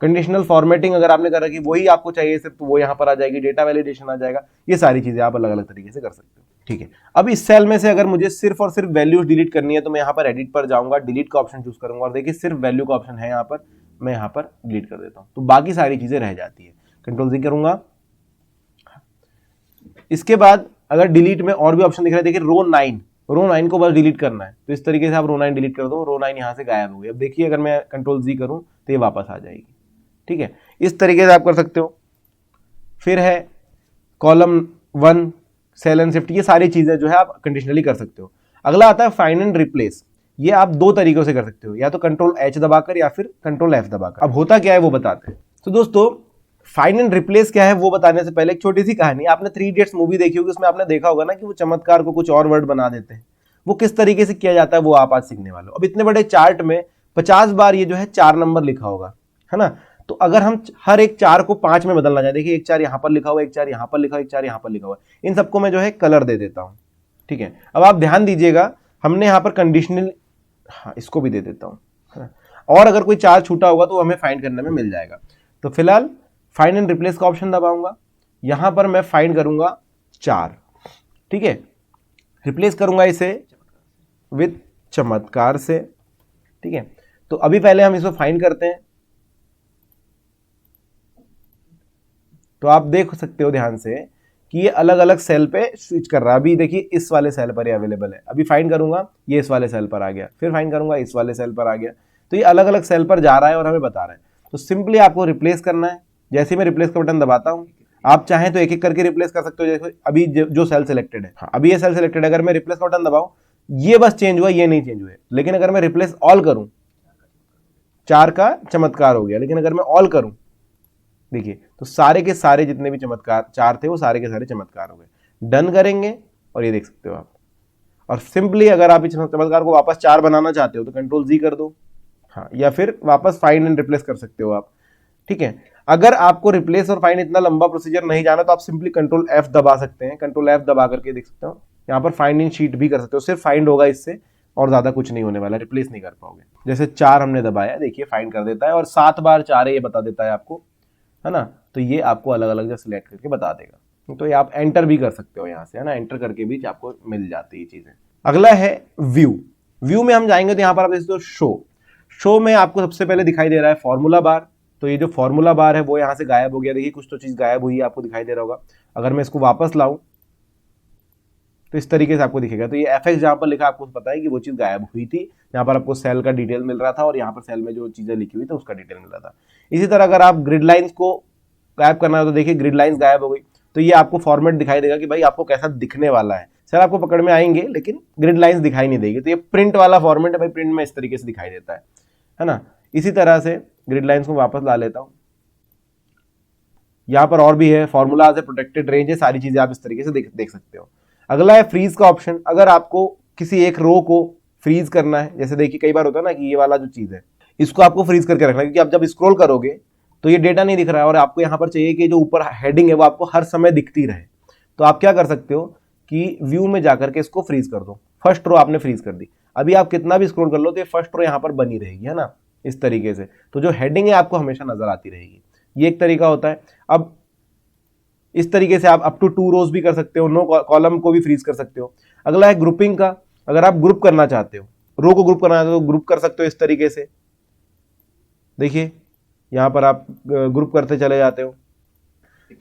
कंडीशनल फॉर्मेटिंग अगर आपने कर रखी वही आपको चाहिए सिर्फ, तो वो यहाँ पर आ जाएगी, डेटा वैलिडेशन आ जाएगा, ये सारी चीजें आप अलग अलग तरीके से कर सकते हो, ठीक है। अब इस सेल में से अगर मुझे सिर्फ और सिर्फ वैल्यूज डिलीट करनी है तो मैं यहाँ पर एडिट पर जाऊंगा, डिलीट का ऑप्शन चूज करूंगा, और देखिए सिर्फ वैल्यू का ऑप्शन है यहाँ पर, मैं यहाँ पर डिलीट कर देता हूँ, तो बाकी सारी चीजें रह जाती है। कंट्रोल Z करूंगा। इसके बाद अगर डिलीट में और भी ऑप्शन दिख रहा है, देखिए रो 9 को बस डिलीट करना है, तो इस तरीके से आप रो 9 डिलीट कर दो, रो 9 यहाँ से गायब हो गई। अब देखिए अगर मैं कंट्रोल Z करूं तो ये वापस आ जाएगी, ठीक है, इस तरीके से आप कर सकते हो। फिर है कॉलम 1, सेल एंड शिफ्ट, ये सारी चीजें जो है आप कंडीशनली कर सकते हो। अगला आता है फाइंड एंड रिप्लेस। ये आप दो तरीकों से कर सकते हो, या तो कंट्रोल H दबाकर या फिर कंट्रोल F दबाकर। अब होता क्या है वो बताते हैं। तो दोस्तों फाइंड एंड रिप्लेस क्या है वो बताने से पहले एक छोटी सी कहानी। आपने 3 इडियट्स मूवी देखी होगी, उसमें आपने देखा होगा ना कि वो चमत्कार को कुछ और वर्ड बना देते हैं। वो किस तरीके से किया जाता है वो आप आज सीखने वाले हो। अब इतने बड़े चार्ट में 50 बार ये जो है 4 नंबर लिखा होगा, है ना, तो अगर हम हर एक 4 को 5 में बदलना चाहे, देखिए एक 4 यहां पर लिखा हुआ, एक 4 यहां पर लिखा हुआ, एक 4 यहां पर लिखा हुआ, इन सबको मैं जो है कलर दे देता हूं, ठीक है। अब आप ध्यान दीजिएगा, हमने यहां पर कंडीशनल, हाँ इसको भी दे देता हूं, और अगर कोई 4 छूटा होगा तो हमें फाइंड करने में मिल जाएगा। तो फिलहाल फाइंड एंड रिप्लेस का ऑप्शन दबाऊंगा, यहां पर मैं फाइंड करूंगा 4, ठीक है, रिप्लेस करूंगा इसे विद चमत्कार से, ठीक है। तो अभी पहले हम इसको फाइंड करते हैं, तो आप देख सकते हो ध्यान से कि ये अलग अलग सेल पे स्विच कर रहा है। अभी देखिए इस वाले सेल पर ये अवेलेबल है, अभी फाइंड करूंगा ये इस वाले सेल पर आ गया, फिर फाइंड करूंगा इस वाले सेल पर आ गया, तो ये अलग अलग सेल पर जा रहा है और हमें बता रहा है। तो सिंपली आपको रिप्लेस करना है। जैसे मैं रिप्लेस का बटन दबाता हूं, आप चाहें तो एक एक करके रिप्लेस कर सकते हो, जैसे अभी जो सेल सिलेक्टेड है, हाँ अभी ये सेल सिलेक्टेड है, अगर मैं रिप्लेस का बटन दबाऊं ये बस चेंज हुआ, ये नहीं चेंज हुए। लेकिन अगर मैं रिप्लेस ऑल करूं, 4 का चमत्कार हो गया, लेकिन अगर मैं ऑल करूं देखिए तो सारे के सारे जितने भी चमत्कार 4 थे वो सारे के सारे चमत्कार हो गए। डन करेंगे और ये देख सकते हो आप। और सिंपली अगर आप इस चमत्कार को वापस 4 बनाना चाहते हो तो कंट्रोल Z कर दो, हाँ, या फिर वापस फाइंड एंड रिप्लेस कर सकते हो आप, ठीक है। अगर आपको रिप्लेस और फाइंड इतना लंबा प्रोसीजर नहीं जाना तो आप सिंपली कंट्रोल F दबा सकते हैं। कंट्रोल F दबा करके देख सकते हो यहाँ पर फाइंड इन शीट भी कर सकते हो, सिर्फ फाइंड होगा इससे, और ज्यादा कुछ नहीं होने वाला, रिप्लेस नहीं कर पाओगे। जैसे 4 हमने दबाया, देखिए फाइंड कर देता है और 7 बार 4 है ये बता देता है आपको, है ना। तो ये आपको अलग अलग जगह सिलेक्ट करके बता देगा। तो ये आप एंटर भी कर सकते हो यहाँ से, है ना, एंटर करके भी आपको मिल जाती है चीजें। अगला है व्यू। व्यू में हम जाएंगे तो यहाँ पर आप देख सकते हो शो। शो में आपको सबसे पहले दिखाई दे रहा है फॉर्मूला बार। तो ये जो फॉर्मूला बार है वो यहाँ से गायब हो गया, देखिए कुछ तो चीज गायब हुई है, आपको दिखाई दे रहा होगा। अगर मैं इसको वापस लाऊं तो इस तरीके से आपको दिखेगा। तो ये एफएक्स जहां पर लिखा आपको पता है कि वो चीज गायब हुई थी, यहाँ पर आपको सेल का डिटेल मिल रहा था और यहाँ पर सेल में जो चीजें लिखी हुई थी उसका डिटेल मिल रहा था। इसी तरह अगर आप ग्रिड लाइंस को गायब करना है तो देखिए ग्रिड लाइंस गायब हो गई। तो ये आपको फॉर्मेट दिखाई देगा कि भाई आपको कैसा दिखने वाला है। सर आपको पकड़ में आएंगे लेकिन ग्रिड लाइंस दिखाई नहीं देगी। तो ये प्रिंट वाला फॉर्मेट है भाई, प्रिंट में इस तरीके से दिखाई देता है ना। इसी तरह से ग्रिड लाइंस को वापस ला लेता हूं। यहां पर और भी है, फॉर्मूला से प्रोटेक्टेड रेंज है, सारी चीजें आप इस तरीके से देख सकते हो। अगला है फ्रीज का ऑप्शन। अगर आपको किसी एक रो को फ्रीज करना है, जैसे देखिए कई बार होता है ना कि ये वाला जो चीज है इसको आपको फ्रीज करके रखना है, क्योंकि आप जब स्क्रॉल करोगे तो ये डेटा नहीं दिख रहा है और आपको यहाँ पर चाहिए कि जो ऊपर हेडिंग है वो आपको हर समय दिखती रहे। तो आप क्या कर सकते हो कि व्यू में जाकर के इसको फ्रीज कर दो। फर्स्ट रो आपने फ्रीज कर दी, अभी आप कितना भी स्क्रॉल कर लो तो ये फर्स्ट रो यहाँ पर बनी रहेगी, है ना, इस तरीके से। तो जो हेडिंग है आपको हमेशा नजर आती रहेगी। ये एक तरीका होता है। अब इस तरीके से आप अप टू 2 रोज भी कर सकते हो, नो कॉलम को भी फ्रीज कर सकते हो। अगला है ग्रुपिंग का। अगर आप ग्रुप करना चाहते हो, रो को ग्रुप करना चाहते हो तो ग्रुप कर सकते हो इस तरीके से। देखिए यहां पर आप ग्रुप करते चले जाते हो,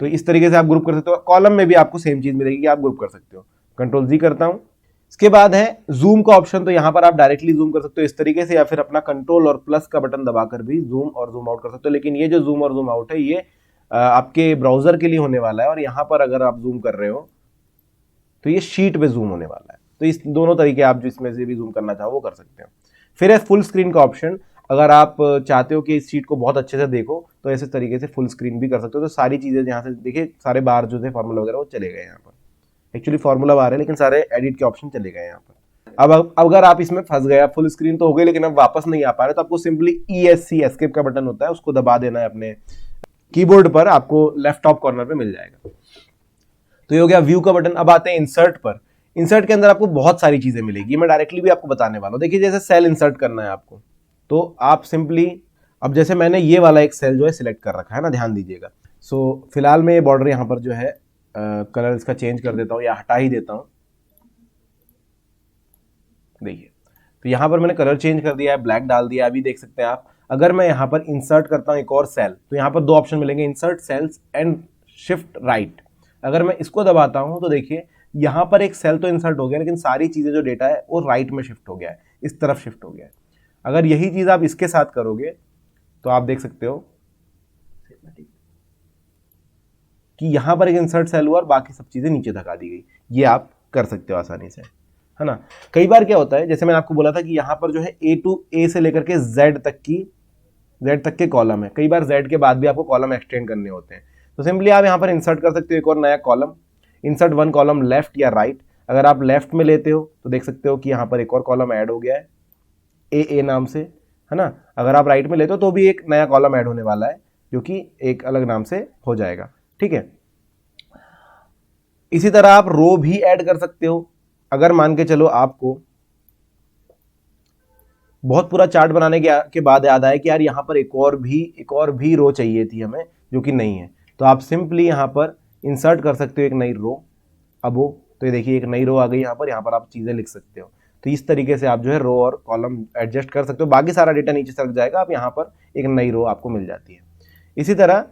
तो इस तरीके से आप ग्रुप कर सकते हो। कॉलम में भी आपको सेम चीज मिलेगी कि आप ग्रुप कर सकते हो। कंट्रोल जी करता हूं। इसके बाद है जूम का ऑप्शन। तो यहां पर आप डायरेक्टली जूम कर सकते हो इस तरीके से, या फिर अपना कंट्रोल और प्लस का बटन दबाकर भी जूम और जूम आउट कर सकते हो। लेकिन ये जो जूम और जूम आउट है ये आपके ब्राउजर के लिए होने वाला है, और यहां पर अगर आप जूम कर रहे हो तो ये शीट पे जूम होने वाला है। तो इस दोनों तरीके आप जिसमें से भी जूम करना चाहो वो कर सकते हो। फिर है फुल स्क्रीन का ऑप्शन। अगर आप चाहते हो कि इस शीट को बहुत अच्छे से देखो तो ऐसे तरीके से फुल स्क्रीन भी कर सकते हो। तो सारी चीजें यहाँ से देखिए, सारे बार जो थे फॉर्मूला वगैरह वो चले गए यहाँ पर। एक्चुअली फॉर्मूला बार है लेकिन सारे एडिट के ऑप्शन चले गए यहाँ पर। अब अगर आप इसमें फंस गए, फुल स्क्रीन तो हो गई लेकिन अब वापस नहीं आ पा रहे, तो आपको सिंपली ESC एस्केप का बटन होता है उसको दबा देना है अपने कीबोर्ड पर, आपको लेफ्ट टॉप कॉर्नर पे मिल जाएगा। तो ये हो गया व्यू का बटन। अब आते हैं इंसर्ट पर। इंसर्ट के अंदर आपको बहुत सारी चीजें मिलेगी, मैं डायरेक्टली भी आपको बताने वाला हूं। देखिए जैसे सेल इंसर्ट करना है आपको, तो आप सिंपली, अब जैसे मैंने ये वाला एक सेल जो है सिलेक्ट कर रखा है ना, ध्यान दीजिएगा। सो फिलहाल मैं ये बॉर्डर यहां पर जो है कलर इसका चेंज कर देता हूं या हटा ही देता हूं। देखिए तो यहां पर मैंने कलर चेंज कर दिया है, ब्लैक डाल दिया। अभी देख सकते हैं आप, अगर मैं यहां पर इंसर्ट करता हूं एक और सेल, तो यहां पर 2 ऑप्शन मिलेंगे, insert cells and shift right. अगर मैं इसको दबाता हूं तो देखिए यहां पर एक सेल तो इंसर्ट हो गया, लेकिन सारी चीजें जो डेटा है वो राइट में शिफ्ट हो गया है, इस तरफ शिफ्ट हो गया है। अगर यही चीज आप इसके साथ करोगे तो आप देख सकते हो कि यहां पर एक इंसर्ट सेल हुआ और बाकी सब चीजें नीचे धका दी गई। ये आप कर सकते हो आसानी से, है ना। कई बार क्या होता है, जैसे मैंने आपको बोला था कि यहां पर जो है A से लेकर के Z तक के कॉलम है। कई बार Z के बाद भी आपको कॉलम एक्सटेंड करने होते हैं, तो सिंपली आप यहां पर इंसर्ट कर सकते हो एक और नया कॉलम। इंसर्ट 1 कॉलम लेफ्ट या राइट। अगर आप लेफ्ट में लेते हो तो देख सकते हो कि यहां पर एक और कॉलम ऐड हो गया है AA नाम से, है ना। अगर आप राइट में लेते हो तो भी एक नया कॉलम ऐड होने वाला है जो कि एक अलग नाम से हो जाएगा, ठीक है। इसी तरह आप रो भी ऐड कर सकते हो। अगर मान के चलो आपको बहुत पूरा चार्ट बनाने के बाद याद आया कि यार यहाँ पर एक और भी रो चाहिए थी हमें, जो कि नहीं है, तो आप सिंपली यहाँ पर इंसर्ट कर सकते हो एक नई रो। अब वो तो ये देखिए एक नई रो आ गई यहाँ पर आप चीजें लिख सकते हो। तो इस तरीके से आप जो है रो और कॉलम एडजस्ट कर सकते हो। बाकी सारा डेटा नीचे सरक जाएगा, आप यहाँ पर एक नई रो आपको मिल जाती है। इसी तरह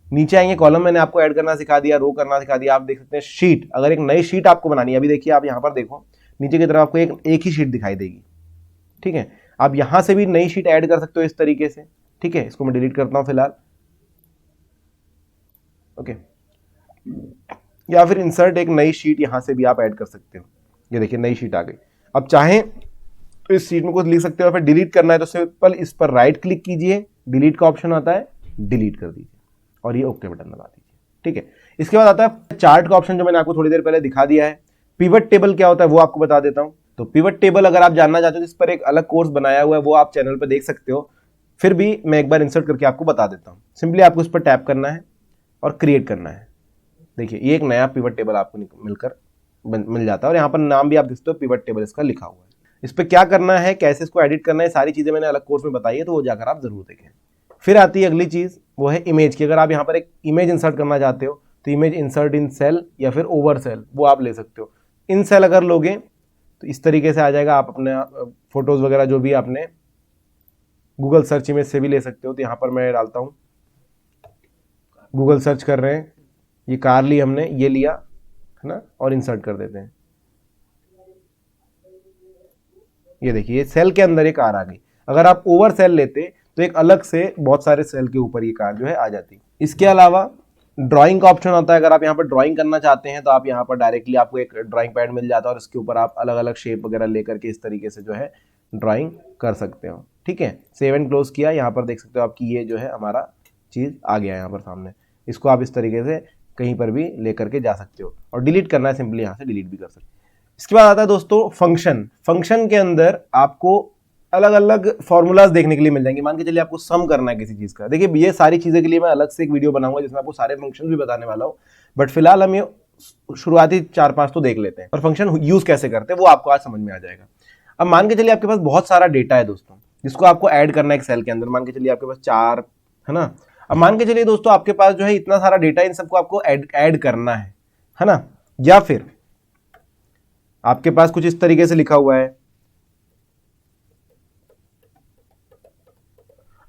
नीचे आएंगे, कॉलम मैंने आपको ऐड करना सिखा दिया, रो करना सिखा दिया। आप देख सकते हैं शीट, अगर एक नई शीट आपको बनानी है, अभी देखिए आप यहाँ पर देखो नीचे की तरफ आपको एक ही शीट दिखाई देगी, ठीक है। आप यहां से भी नई शीट ऐड कर सकते हो इस तरीके से, ठीक है। इसको मैं डिलीट करता हूं फिलहाल, ओके। या फिर इंसर्ट एक नई शीट यहां से भी आप ऐड कर सकते हो। ये देखिए नई शीट आ गई। अब चाहें तो इस शीट में कुछ लिख सकते हो, फिर डिलीट करना है तो सिंपल इस पर राइट क्लिक कीजिए, डिलीट का ऑप्शन आता है, डिलीट कर दीजिए और ये ओके बटन दबा दीजिए, ठीक है। इसके बाद आता है चार्ट का ऑप्शन, जो मैंने आपको थोड़ी देर पहले दिखा दिया है। पिवट टेबल क्या होता है वो आपको बता देता हूं। तो पिवट टेबल अगर आप जानना चाहते हो, इस पर एक अलग कोर्स बनाया हुआ है, वो आप चैनल पर देख सकते हो। फिर भी मैं एक बार इंसर्ट करके आपको बता देता हूं। सिंपली आपको इस पर टैप करना है और क्रिएट करना है। देखिए ये एक नया पिवट टेबल आपको मिल जाता है और यहाँ पर नाम भी आप देखते हो पिवट टेबल इसका लिखा हुआ है। इस पर क्या करना है, कैसे इसको एडिट करना है, सारी चीजें मैंने अलग कोर्स में बताई है, तो वो जाकर आप जरूर देखें। फिर आती है अगली चीज, वो है इमेज की। अगर आप यहाँ पर एक इमेज इंसर्ट करना चाहते हो तो इमेज इंसर्ट इन सेल या फिर ओवर सेल, वो आप ले सकते हो। इन सेल अगर लोगे तो इस तरीके से आ जाएगा। आप अपने फोटोज वगैरह जो भी आपने गूगल सर्च इमेज से भी ले सकते हो। तो यहाँ पर मैं डालता हूँ, गूगल सर्च कर रहे हैं, ये कार ली हमने, ये लिया है ना, और इंसर्ट कर देते हैं। ये देखिए, ये सेल के अंदर ये कार आ गई। अगर आप ओवर सेल लेते तो एक अलग से बहुत सारे सेल के ऊपर ये कार जो है आ जाती। इसके अलावा ड्राइंग का ऑप्शन होता है। अगर आप यहाँ पर ड्राइंग करना चाहते हैं तो आप यहाँ पर डायरेक्टली आपको एक ड्राइंग पैड मिल जाता है और इसके ऊपर आप अलग अलग शेप वगैरह लेकर के इस तरीके से जो है ड्राइंग कर सकते हो। ठीक है, सेव एंड क्लोज किया, यहाँ पर देख सकते हो आपकी ये जो है हमारा चीज आ गया यहाँ पर सामने। इसको आप इस तरीके से कहीं पर भी लेकर के जा सकते हो, और डिलीट करना है सिंपली यहाँ से डिलीट भी कर सकते हो। इसके बाद आता है दोस्तों फंक्शन। फंक्शन के अंदर आपको अलग अलग फॉर्मूलाज देखने के लिए मिल जाएंगे। मान के चलिए आपको सम करना है किसी चीज का। देखिए, ये सारी चीजें के लिए मैं अलग से एक वीडियो बनाऊंगा जिसमें आपको सारे फंक्शन भी बताने वाला हूं, बट फिलहाल हम ये शुरुआती 4-5 तो देख लेते हैं, और फंक्शन यूज कैसे करते हैं वो आपको आज समझ में आ जाएगा। अब मान के चलिए आपके पास बहुत सारा डेटा है दोस्तों, जिसको आपको ऐड करना है एक सेल के अंदर। मान के चलिए आपके पास 4 है ना। अब मान के चलिए दोस्तों आपके पास जो है इतना सारा डेटा, इन सबको आपको ऐड करना है ना। या फिर आपके पास कुछ इस तरीके से लिखा हुआ है।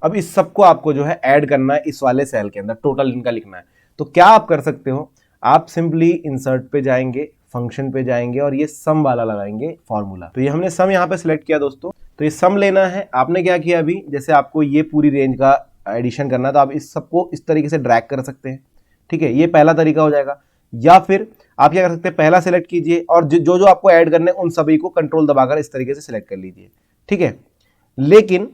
अब इस सबको आपको जो है ऐड करना है इस वाले सेल के अंदर, टोटल इनका लिखना है। तो क्या आप कर सकते हो, आप सिंपली इंसर्ट पे जाएंगे, फंक्शन पे जाएंगे और ये सम वाला लगाएंगे फॉर्मूला। तो ये हमने सम यहाँ पे सिलेक्ट किया दोस्तों। तो ये सम लेना है। आपने क्या किया, अभी जैसे आपको ये पूरी रेंज का एडिशन करना है तो आप इस सबको इस तरीके से ड्रैग कर सकते हैं। ठीक है, ये पहला तरीका हो जाएगा। या फिर आप क्या कर सकते हैं, पहला सिलेक्ट कीजिए और जो जो आपको ऐड करने उन सभी को कंट्रोल दबाकर इस तरीके से सिलेक्ट कर लीजिए। ठीक है, लेकिन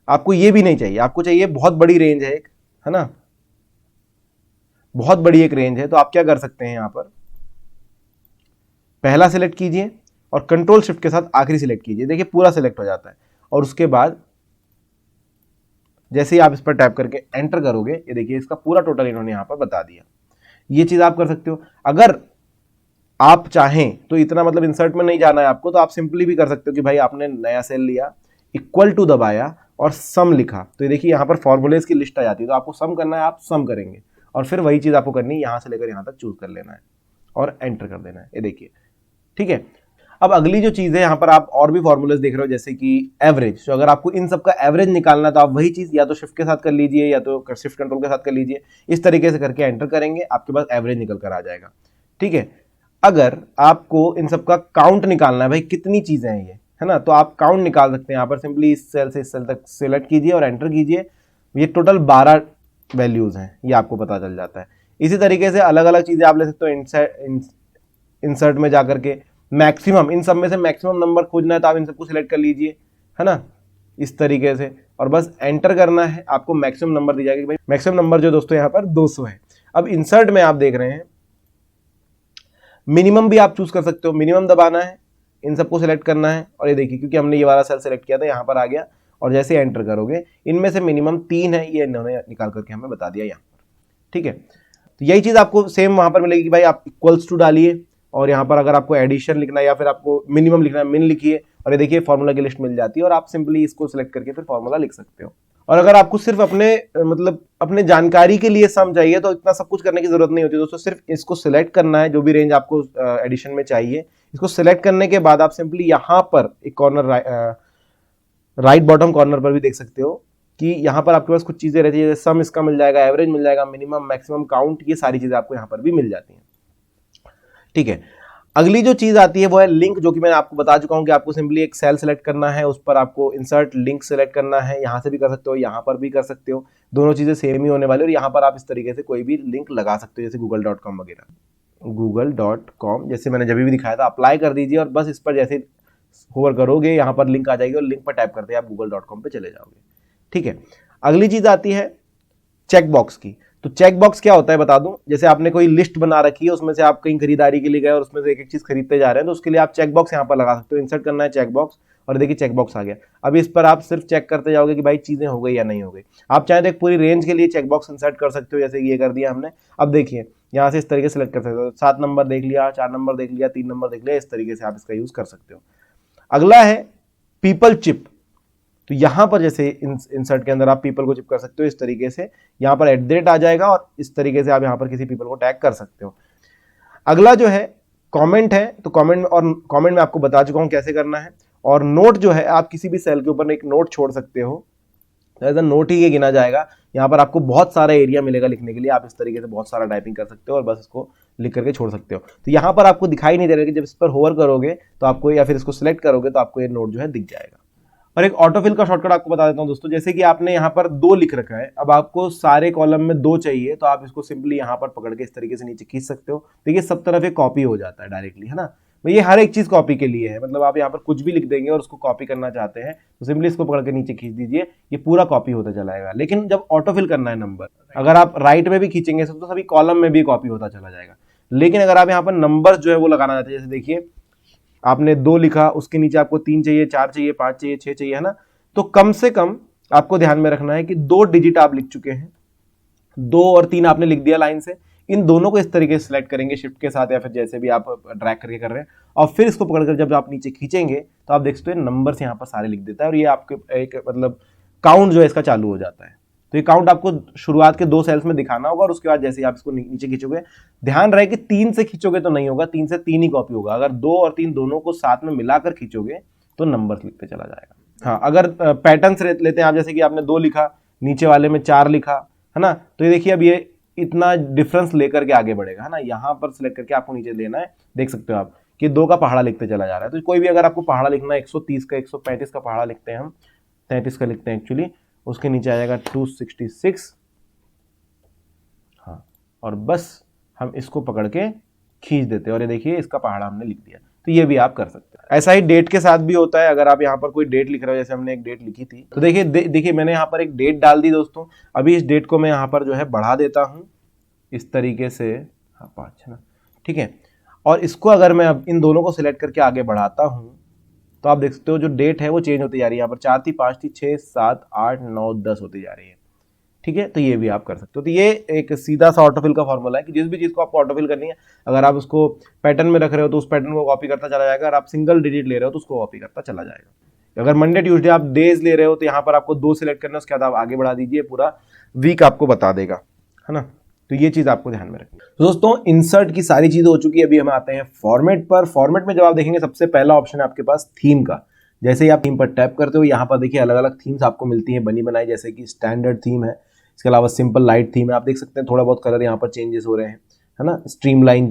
आपको ये भी नहीं चाहिए, आपको चाहिए बहुत बड़ी रेंज है एक, है ना, बहुत बड़ी एक रेंज है। तो आप क्या कर सकते हैं, यहां पर पहला सिलेक्ट कीजिए और कंट्रोल शिफ्ट के साथ आखिरी सिलेक्ट कीजिए। देखिए पूरा सिलेक्ट हो जाता है। और उसके बाद जैसे ही आप इस पर टैप करके एंटर करोगे, ये देखिए इसका पूरा टोटल इन्होंने यहां पर बता दिया। ये चीज आप कर सकते हो। अगर आप चाहें तो इतना मतलब इंसर्ट में नहीं जाना है आपको, तो आप सिंपली भी कर सकते हो कि भाई आपने नया सेल लिया, इक्वल टू दबाया और सम लिखा। तो ये देखिए यहाँ पर फॉर्मूलेज की लिस्ट आ जाती है। तो आपको सम करना है, आप सम करेंगे और फिर वही चीज आपको करनी है, यहां से लेकर यहां तक चूज कर लेना है और एंटर कर देना है। ये देखिए, ठीक है। अब अगली जो चीज है, यहाँ पर आप और भी फॉर्मूलेज देख रहे हो, जैसे कि एवरेज। तो अगर आपको इन सब का एवरेज निकालना है तो आप वही चीज या तो शिफ्ट के साथ कर लीजिए या तो शिफ्ट कंट्रोल के साथ कर लीजिए। इस तरीके से करके एंटर करेंगे, आपके पास एवरेज निकल कर आ जाएगा। ठीक है, अगर आपको इन सब का काउंट निकालना है, भाई कितनी चीजें हैं ये, है ना, तो आप काउंट निकाल सकते हैं। यहाँ पर सिंपली इस सेल से इस सेल तक सिलेक्ट कीजिए और एंटर कीजिए। ये टोटल 12 वैल्यूज हैं, ये आपको पता चल जाता है। इसी तरीके से अलग अलग चीजें आप ले सकते हो। इंसर्ट में जाकर के मैक्सिमम, इन सब में से मैक्सिमम नंबर खोजना है तो आप इन सबको सिलेक्ट कर लीजिए, है ना, इस तरीके से, और बस एंटर करना है। आपको मैक्सिमम नंबर दी जाएगी। भाई मैक्सिमम नंबर जो दोस्तों यहाँ पर 200 है। अब इंसर्ट में आप देख रहे हैं, मिनिमम भी आप चूज कर सकते हो। मिनिमम दबाना है, इन सबको सिलेक्ट करना है और ये देखिए क्योंकि हमने ये वाला सेल सिलेक्ट किया था, यहाँ पर आ गया। और जैसे एंटर करोगे, इनमें से मिनिमम 3 है, ये इन्होंने निकाल करके हमें बता दिया यहाँ पर। ठीक है, तो यही चीज आपको सेम वहां पर मिलेगी कि भाई आप इक्वल्स टू डालिए और यहाँ पर अगर आपको एडिशन लिखना है या फिर आपको मिनिमम लिखना है, मिन लिखिए और ये देखिए फॉर्मूला की लिस्ट मिल जाती है और आप सिंपली इसको सिलेक्ट करके फिर फॉर्मूला लिख सकते हो। और अगर आपको सिर्फ अपने मतलब अपने जानकारी के लिए सम चाहिए तो इतना सब कुछ करने की जरूरत नहीं होती दोस्तों। सिर्फ इसको सिलेक्ट करना है, जो भी रेंज आपको एडिशन में चाहिए। इसको सिलेक्ट करने के बाद आप सिंपली यहाँ पर एक कॉर्नर राइट बॉटम कॉर्नर पर भी देख सकते हो कि यहाँ पर आपके पास कुछ चीजें रहती है, जैसे सम इसका मिल जाएगा, एवरेज मिल जाएगा, मिनिमम, मैक्सिमम, काउंट, ये सारी चीजें आपको यहाँ पर भी मिल जाती हैं। ठीक है, अगली जो चीज आती है वो है लिंक, जो कि मैंने आपको बता चुका हूं कि आपको सिंपली एक सेल सेलेक्ट करना है, उस पर आपको इंसर्ट लिंक सेलेक्ट करना है। यहां से भी कर सकते हो, यहां पर भी कर सकते हो, दोनों चीजें सेम ही होने वाली है। और यहाँ पर आप इस तरीके से कोई भी लिंक लगा सकते हो, जैसे google.com वगैरह। google.com जैसे मैंने जब भी दिखाया था, अप्लाई कर दीजिए और बस इस पर जैसे होवर करोगे यहाँ पर लिंक आ जाएगी और लिंक पर टाइप करते हैं आप google.com पे चले जाओगे। ठीक है, अगली चीज आती है चेक बॉक्स की। तो चेक बॉक्स क्या होता है बता दूं, जैसे आपने कोई लिस्ट बना रखी है, उसमें से आप कहीं खरीदारी के लिए गए और उसमें से एक एक चीज खरीदते जा रहे हैं, तो उसके लिए आप चेक बॉक्स यहाँ पर लगा सकते हो। इंसर्ट करना है चेक बॉक्स और देखिए चेक बॉक्स आ गया। अब इस पर आप सिर्फ चेक करते जाओगे कि भाई चीजें हो गई या नहीं हो गई। आप चाहे तो एक पूरी रेंज के लिए चेक बॉक्स इंसर्ट कर सकते हो, जैसे ये कर दिया हमने। अब देखिए यहाँ से इस तरीके से सिलेक्ट कर सकते हो, 7 नंबर देख लिया, 4 नंबर देख लिया, 3 नंबर देख लिया, इस तरीके से आप इसका यूज कर सकते हो। अगला है पीपल चिप। तो यहां पर जैसे इंसर्ट के अंदर आप पीपल को चिप कर सकते हो इस तरीके से, यहां पर @ आ जाएगा और इस तरीके से आप यहां पर किसी पीपल को टैग कर सकते हो। अगला जो है कमेंट है, तो कमेंट में आपको बता चुका हूं कैसे करना है। और नोट जो है, आप किसी भी सेल के ऊपर एक नोट छोड़ सकते हो, एज अ नोट ही ये गिना जाएगा। यहाँ पर आपको बहुत सारा एरिया मिलेगा लिखने के लिए, आप इस तरीके से बहुत सारा टाइपिंग कर सकते हो और बस इसको लिख करके छोड़ सकते हो। तो यहाँ पर आपको दिखाई नहीं दे रहा है कि जब इस पर होवर करोगे तो आपको, या फिर इसको सिलेक्ट करोगे तो आपको ये नोट जो है दिख जाएगा। और एक ऑटोफिल का शॉर्टकट आपको बता देता हूं दोस्तों, जैसे कि आपने यहाँ पर 2 लिख रखा है, अब आपको सारे कॉलम में 2 चाहिए, तो आप इसको सिंपली यहाँ पर पकड़ के इस तरीके से नीचे खींच सकते हो। देखिए सब तरफ ये कॉपी हो जाता है डायरेक्टली, है ना। ये हर एक चीज कॉपी के लिए है, मतलब आप यहाँ पर कुछ भी लिख देंगे और उसको कॉपी करना चाहते हैं तो सिंपली इसको पकड़ के नीचे खींच दीजिए, ये पूरा कॉपी होता चला जाएगा। लेकिन जब ऑटोफिल करना है नंबर, अगर आप राइट में भी खींचेंगे तो सभी कॉलम में भी कॉपी होता चला जाएगा। लेकिन अगर आप यहाँ पर नंबर जो है वो लगाना चाहते हैं, जैसे देखिए आपने 2 लिखा, उसके नीचे आपको 3 चाहिए, 4 चाहिए, 5 चाहिए, 6 चाहिए, है ना। तो कम से कम आपको ध्यान में रखना है कि 2 डिजिट आप लिख चुके हैं, 2 और 3 आपने लिख दिया लाइन से, इन दोनों को इस तरीके से सिलेक्ट करेंगे शिफ्ट के साथ या फिर जैसे भी आप ड्रैग करके कर रहे हैं, और फिर इसको पकड़कर जब आप नीचे खींचेंगे तो आप देख सकते हैं नंबर्स यहाँ पर सारे लिख देता है और ये आपके एक मतलब काउंट जो है इसका चालू हो जाता है। तो ये काउंट आपको शुरुआत के 2 सेल्स में दिखाना होगा और उसके बाद जैसे आप इसको नीचे खींचोगे, ध्यान रहे कि 3 से खींचोगे तो नहीं होगा, 3 से 3 ही कॉपी होगा। अगर 2 और 3 दोनों को साथ में मिलाकर खींचोगे तो नंबर लिखते चला जाएगा। हाँ, अगर पैटर्न्स लेते हैं आप, जैसे कि आपने 2 लिखा, नीचे वाले में 4 लिखा, है ना, तो ये देखिए अब ये इतना डिफरेंस लेकर के आगे बढ़ेगा, है ना। यहाँ पर सिलेक्ट करके आपको नीचे लेना है, देख सकते हो आप कि 2 का पहाड़ा लिखते चला जा रहा है। तो कोई भी अगर आपको पहाड़ा लिखना है, 130 का, 135 का पहाड़ा लिखते हैं हम, 33 का लिखते हैं एक्चुअली, उसके नीचे आ जाएगा 266। हाँ, और बस हम इसको पकड़ के खींच देते हैं और ये देखिए इसका पहाड़ा हमने लिख दिया। तो ये भी आप कर सकते हैं। ऐसा ही डेट के साथ भी होता है। अगर आप यहाँ पर कोई डेट लिख रहे हो, जैसे हमने एक डेट लिखी थी, तो देखिए देखिए मैंने यहाँ पर एक डेट डाल दी दोस्तों। अभी इस डेट को मैं यहाँ पर जो है बढ़ा देता हूँ इस तरीके से, हाँ 5 है ना, ठीक है। और इसको अगर मैं अब इन दोनों को सिलेक्ट करके आगे बढ़ाता हूँ तो आप देख सकते हो जो डेट है वो चेंज होती जा रही है। यहाँ पर 4 थी, 5 थी, 6, 7, 8, 9, 10 होती जा रही है, ठीक है। तो ये भी आप कर सकते हो। तो ये एक सीधा सा ऑटोफिल का फॉर्मूला है कि जिस भी चीज को आपको ऑटोफिल करनी है, अगर आप उसको पैटर्न में रख रहे हो तो उस पैटर्न को कॉपी करता चला जाएगा, अगर आप सिंगल डिजिट ले रहे हो तो उसको कॉपी करता चला जाएगा। अगर मंडे ट्यूसडे आप डेज ले रहे हो तो यहाँ पर आपको 2 सिलेक्ट करना है, उसके बाद आप आगे बढ़ा दीजिए, पूरा वीक आपको बता देगा, है ना। तो ये चीज आपको ध्यान में रखनी है। तो दोस्तों इंसर्ट की सारी चीजें हो चुकी है, अभी हम आते हैं फॉर्मेट पर। फॉर्मेट में जब आप देखेंगे सबसे पहला ऑप्शन है आपके पास थीम का। जैसे ही आप थीम पर टैप करते हो, यहाँ पर देखिए अलग अलग थीम्स आपको मिलती हैं बनी बनाई, जैसे कि स्टैंडर्ड थीम है, इसके अलावा सिंपल लाइट थीम है। आप देख सकते हैं थोड़ा बहुत कलर यहाँ पर चेंजेस हो रहे हैं, है ना। स्ट्रीमलाइन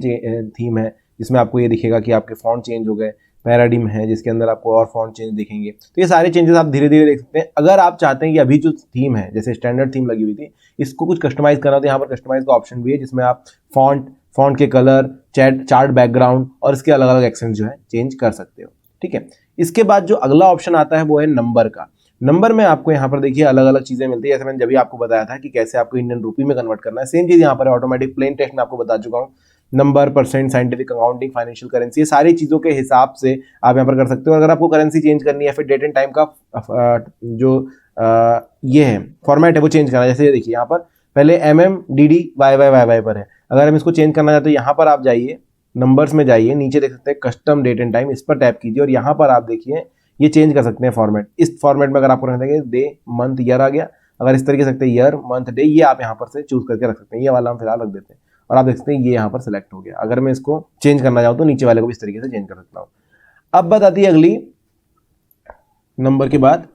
थीम है जिसमें आपको ये दिखेगा कि आपके फॉन्ट चेंज हो गए। पैराडिम है जिसके अंदर आपको और फॉन्ट चेंज दिखेंगे। तो ये सारे चेंजेस आप धीरे धीरे देख सकते हैं। अगर आप चाहते हैं कि अभी जो थीम है, जैसे स्टैंडर्ड थीम लगी हुई थी, इसको कुछ कस्टमाइज करना, तो यहाँ पर कस्टमाइज का ऑप्शन भी है जिसमें आप फॉन्ट के कलर, चार्ट बैकग्राउंड और इसके अलग अलग एक्सेंट जो है चेंज कर सकते हो, ठीक है। इसके बाद जो अगला ऑप्शन आता है वो है नंबर का। नंबर में आपको यहाँ पर देखिए अलग अलग चीजें मिलती है, जैसे मैंने जब आपको बताया था कि कैसे आपको इंडियन रूपी में कन्वर्ट करना है, सेम चीज यहाँ पर ऑटोमेटिक प्लेन टेक्स्ट में आपको बता चुका हूँ। Number, percent, scientific accounting, financial currency, ये सारी चीजों के हिसाब से आप यहाँ पर कर सकते हो। अगर आपको करेंसी चेंज करनी है, फिर डेट एंड टाइम का जो ये है फॉर्मेट है वो चेंज करना है। जैसे देखिए यहाँ पर पहले MM DD YY पर है, अगर हम इसको चेंज करना चाहते हैं यहाँ पर आप जाइए, नंबर्स में जाइए, नीचे देख सकते हैं कस्टम डेट एंड टाइम, इस पर टैप कीजिए और यहाँ पर आप देखिए ये चेंज कर सकते हैं फॉर्मेट। इस फॉर्मेट में अगर आपको रखना है डे, मंथ, ईयर आ गया, अगर इस तरीके से सकते हैं ईयर, मंथ, डे, ये आप यहाँ पर से चूज करके रख सकते हैं। ये वाला हम फिलहाल रख देते हैं और आप देख सकते हैं ये यहाँ पर सिलेक्ट हो गया। अगर मैं इसको चेंज करना चाहूँ तो नीचे वाले को भी इस तरीके से चेंज कर सकता हूँ। अब बात आती है अगली नंबर के बाद